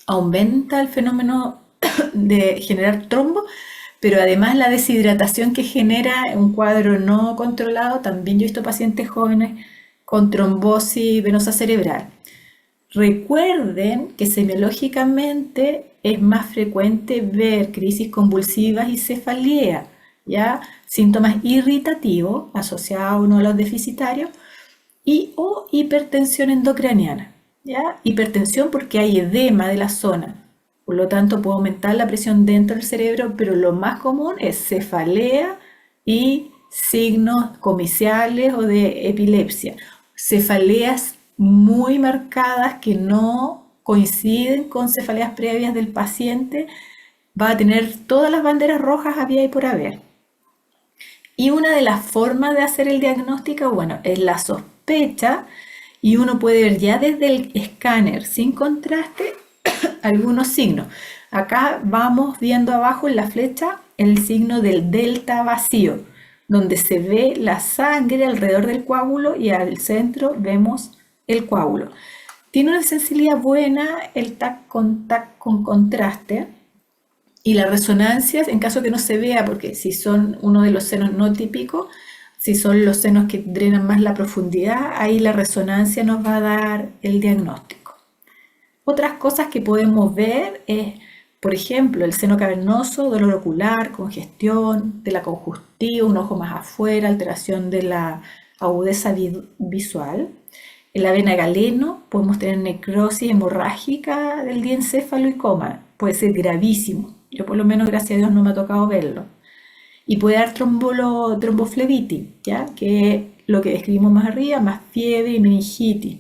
C: aumenta el fenómeno de generar trombo, pero además la deshidratación que genera un cuadro no controlado. También yo he visto pacientes jóvenes con trombosis venosa cerebral. Recuerden que semiológicamente es más frecuente ver crisis convulsivas y cefalea, ¿ya? Síntomas irritativos asociados a uno de los deficitarios o hipertensión endocraniana, ¿ya? Hipertensión porque hay edema de la zona, por lo tanto puede aumentar la presión dentro del cerebro, pero lo más común es cefalea y signos comiciales o de epilepsia. Cefaleas muy marcadas que no coinciden con cefaleas previas del paciente, va a tener todas las banderas rojas había y por haber. Y una de las formas de hacer el diagnóstico, bueno, es la sospecha, y uno puede ver ya desde el escáner sin contraste algunos signos. Acá vamos viendo abajo en la flecha el signo del delta vacío, donde se ve la sangre alrededor del coágulo y al centro vemos el coágulo. Tiene una sensibilidad buena el TAC con contraste, y la resonancia, en caso que no se vea, porque si son uno de los senos no típicos, si son los senos que drenan más la profundidad, ahí la resonancia nos va a dar el diagnóstico. Otras cosas que podemos ver es, por ejemplo, el seno cavernoso, dolor ocular, congestión de la conjuntiva, un ojo más afuera, alteración de la agudeza visual. En la vena galeno podemos tener necrosis hemorrágica del diencéfalo y coma, puede ser gravísimo. Yo por lo menos, gracias a Dios, no me ha tocado verlo. Y puede dar tromboflebitis, ¿ya? Que es lo que describimos más arriba, más fiebre y meningitis.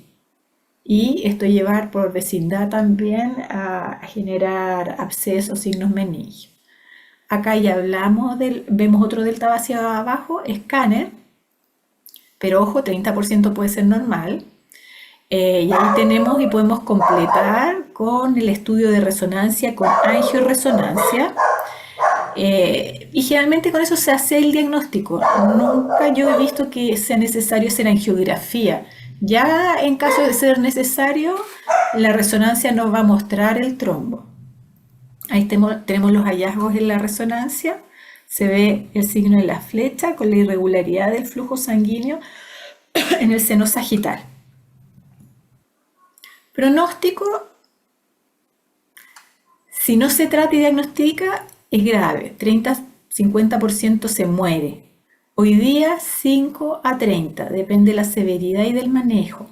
C: Y esto llevar por vecindad también a generar abscesos, signos meningios. Acá ya hablamos vemos otro delta vacío abajo, escáner, pero ojo, 30% puede ser normal. Y ahí tenemos y podemos completar con el estudio de resonancia, con angioresonancia. Y generalmente con eso se hace el diagnóstico. Nunca yo he visto que sea necesario hacer angiografía. Ya en caso de ser necesario, la resonancia nos va a mostrar el trombo. Ahí tenemos los hallazgos en la resonancia. Se ve el signo de la flecha con la irregularidad del flujo sanguíneo en el seno sagital. Pronóstico, si no se trata y diagnostica, es grave. 30-50% se muere. Hoy día 5 a 30, depende de la severidad y del manejo.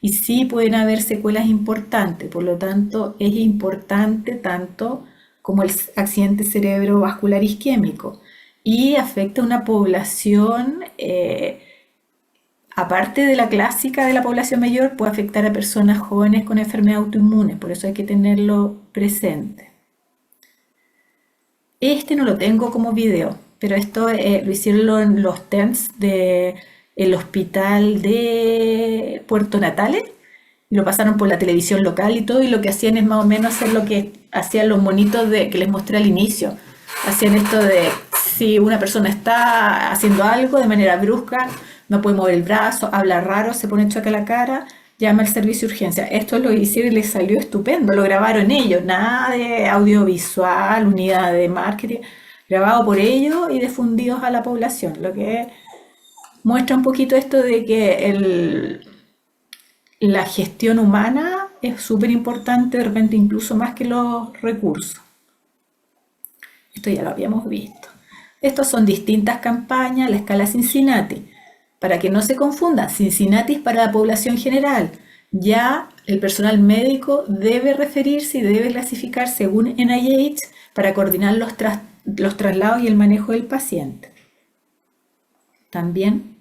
C: Y sí pueden haber secuelas importantes, por lo tanto es importante tanto como el accidente cerebrovascular isquémico. Y afecta a una población, aparte de la clásica de la población mayor, puede afectar a personas jóvenes con enfermedades autoinmunes, por eso hay que tenerlo presente. Este no lo tengo como video, pero esto lo hicieron los TENS del hospital de Puerto Natales, y lo pasaron por la televisión local y todo, y lo que hacían es más o menos hacer lo que hacían los monitos que les mostré al inicio. Hacían esto de si una persona está haciendo algo de manera brusca, no puede mover el brazo, habla raro, se pone choca la cara, llama al servicio de urgencia. Esto lo hicieron y les salió estupendo, lo grabaron ellos, nada de audiovisual, unidad de marketing, grabado por ellos y difundidos a la población, lo que muestra un poquito esto de que la gestión humana es súper importante, de repente incluso más que los recursos. Esto ya lo habíamos visto. Estas son distintas campañas, la escala Cincinnati. Para que no se confundan, Cincinnati es para la población general. Ya el personal médico debe referirse y debe clasificar según NIH para coordinar los traslados y el manejo del paciente. También,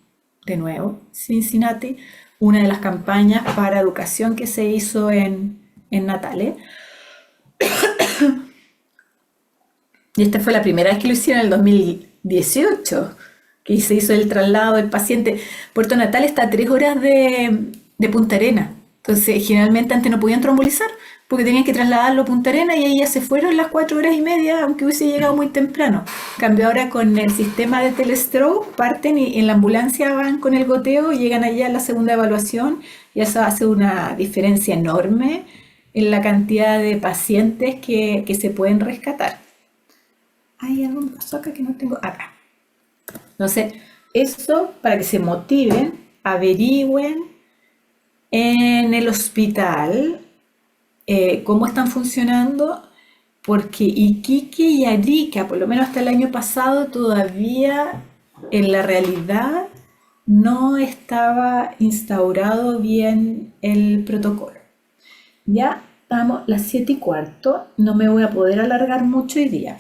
C: de nuevo, Cincinnati, una de las campañas para educación que se hizo en Natale. Y esta fue la primera vez que lo hicieron en el 2018, que se hizo el traslado del paciente. Puerto Natales está a 3 horas de Punta Arenas. Entonces, generalmente antes no podían trombolizar porque tenían que trasladarlo a Punta Arenas y ahí ya se fueron las 4 horas y media, aunque hubiese llegado muy temprano. En cambio, ahora con el sistema de telestroke parten y en la ambulancia van con el goteo y llegan allá a la segunda evaluación y eso hace una diferencia enorme en la cantidad de pacientes que se pueden rescatar. Hay algo que pasó acá que no tengo acá. Entonces, eso para que se motiven, averigüen en el hospital cómo están funcionando, porque Iquique y Arica, por lo menos hasta el año pasado, todavía en la realidad no estaba instaurado bien el protocolo. Ya estamos las 7:15, no me voy a poder alargar mucho hoy día.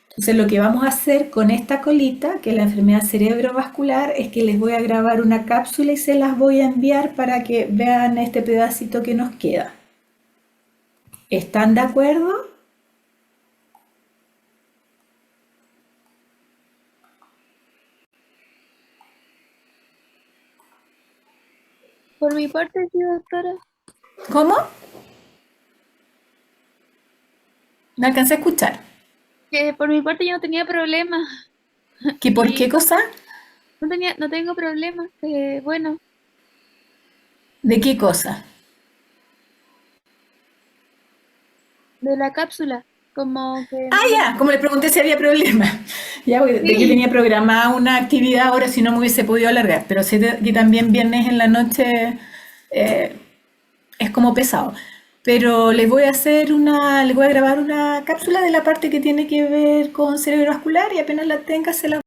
C: Entonces lo que vamos a hacer con esta colita, que es la enfermedad cerebrovascular, es que les voy a grabar una cápsula y se las voy a enviar para que vean este pedacito que nos queda. ¿Están de acuerdo?
O: Por mi parte, sí, doctora.
C: ¿Cómo? No alcancé a escuchar.
O: Que por mi parte yo no tenía problemas.
C: ¿Que por qué cosa?
O: No tengo problemas. Que bueno,
C: ¿De qué cosa?
O: de la cápsula. Como que
C: Ah, ya, como le pregunté si había problema. Ya, porque de que tenía programada una actividad ahora si no me hubiese podido alargar, pero sé que también viernes en la noche es como pesado. Pero les voy a grabar una cápsula de la parte que tiene que ver con cerebrovascular y apenas la tenga se la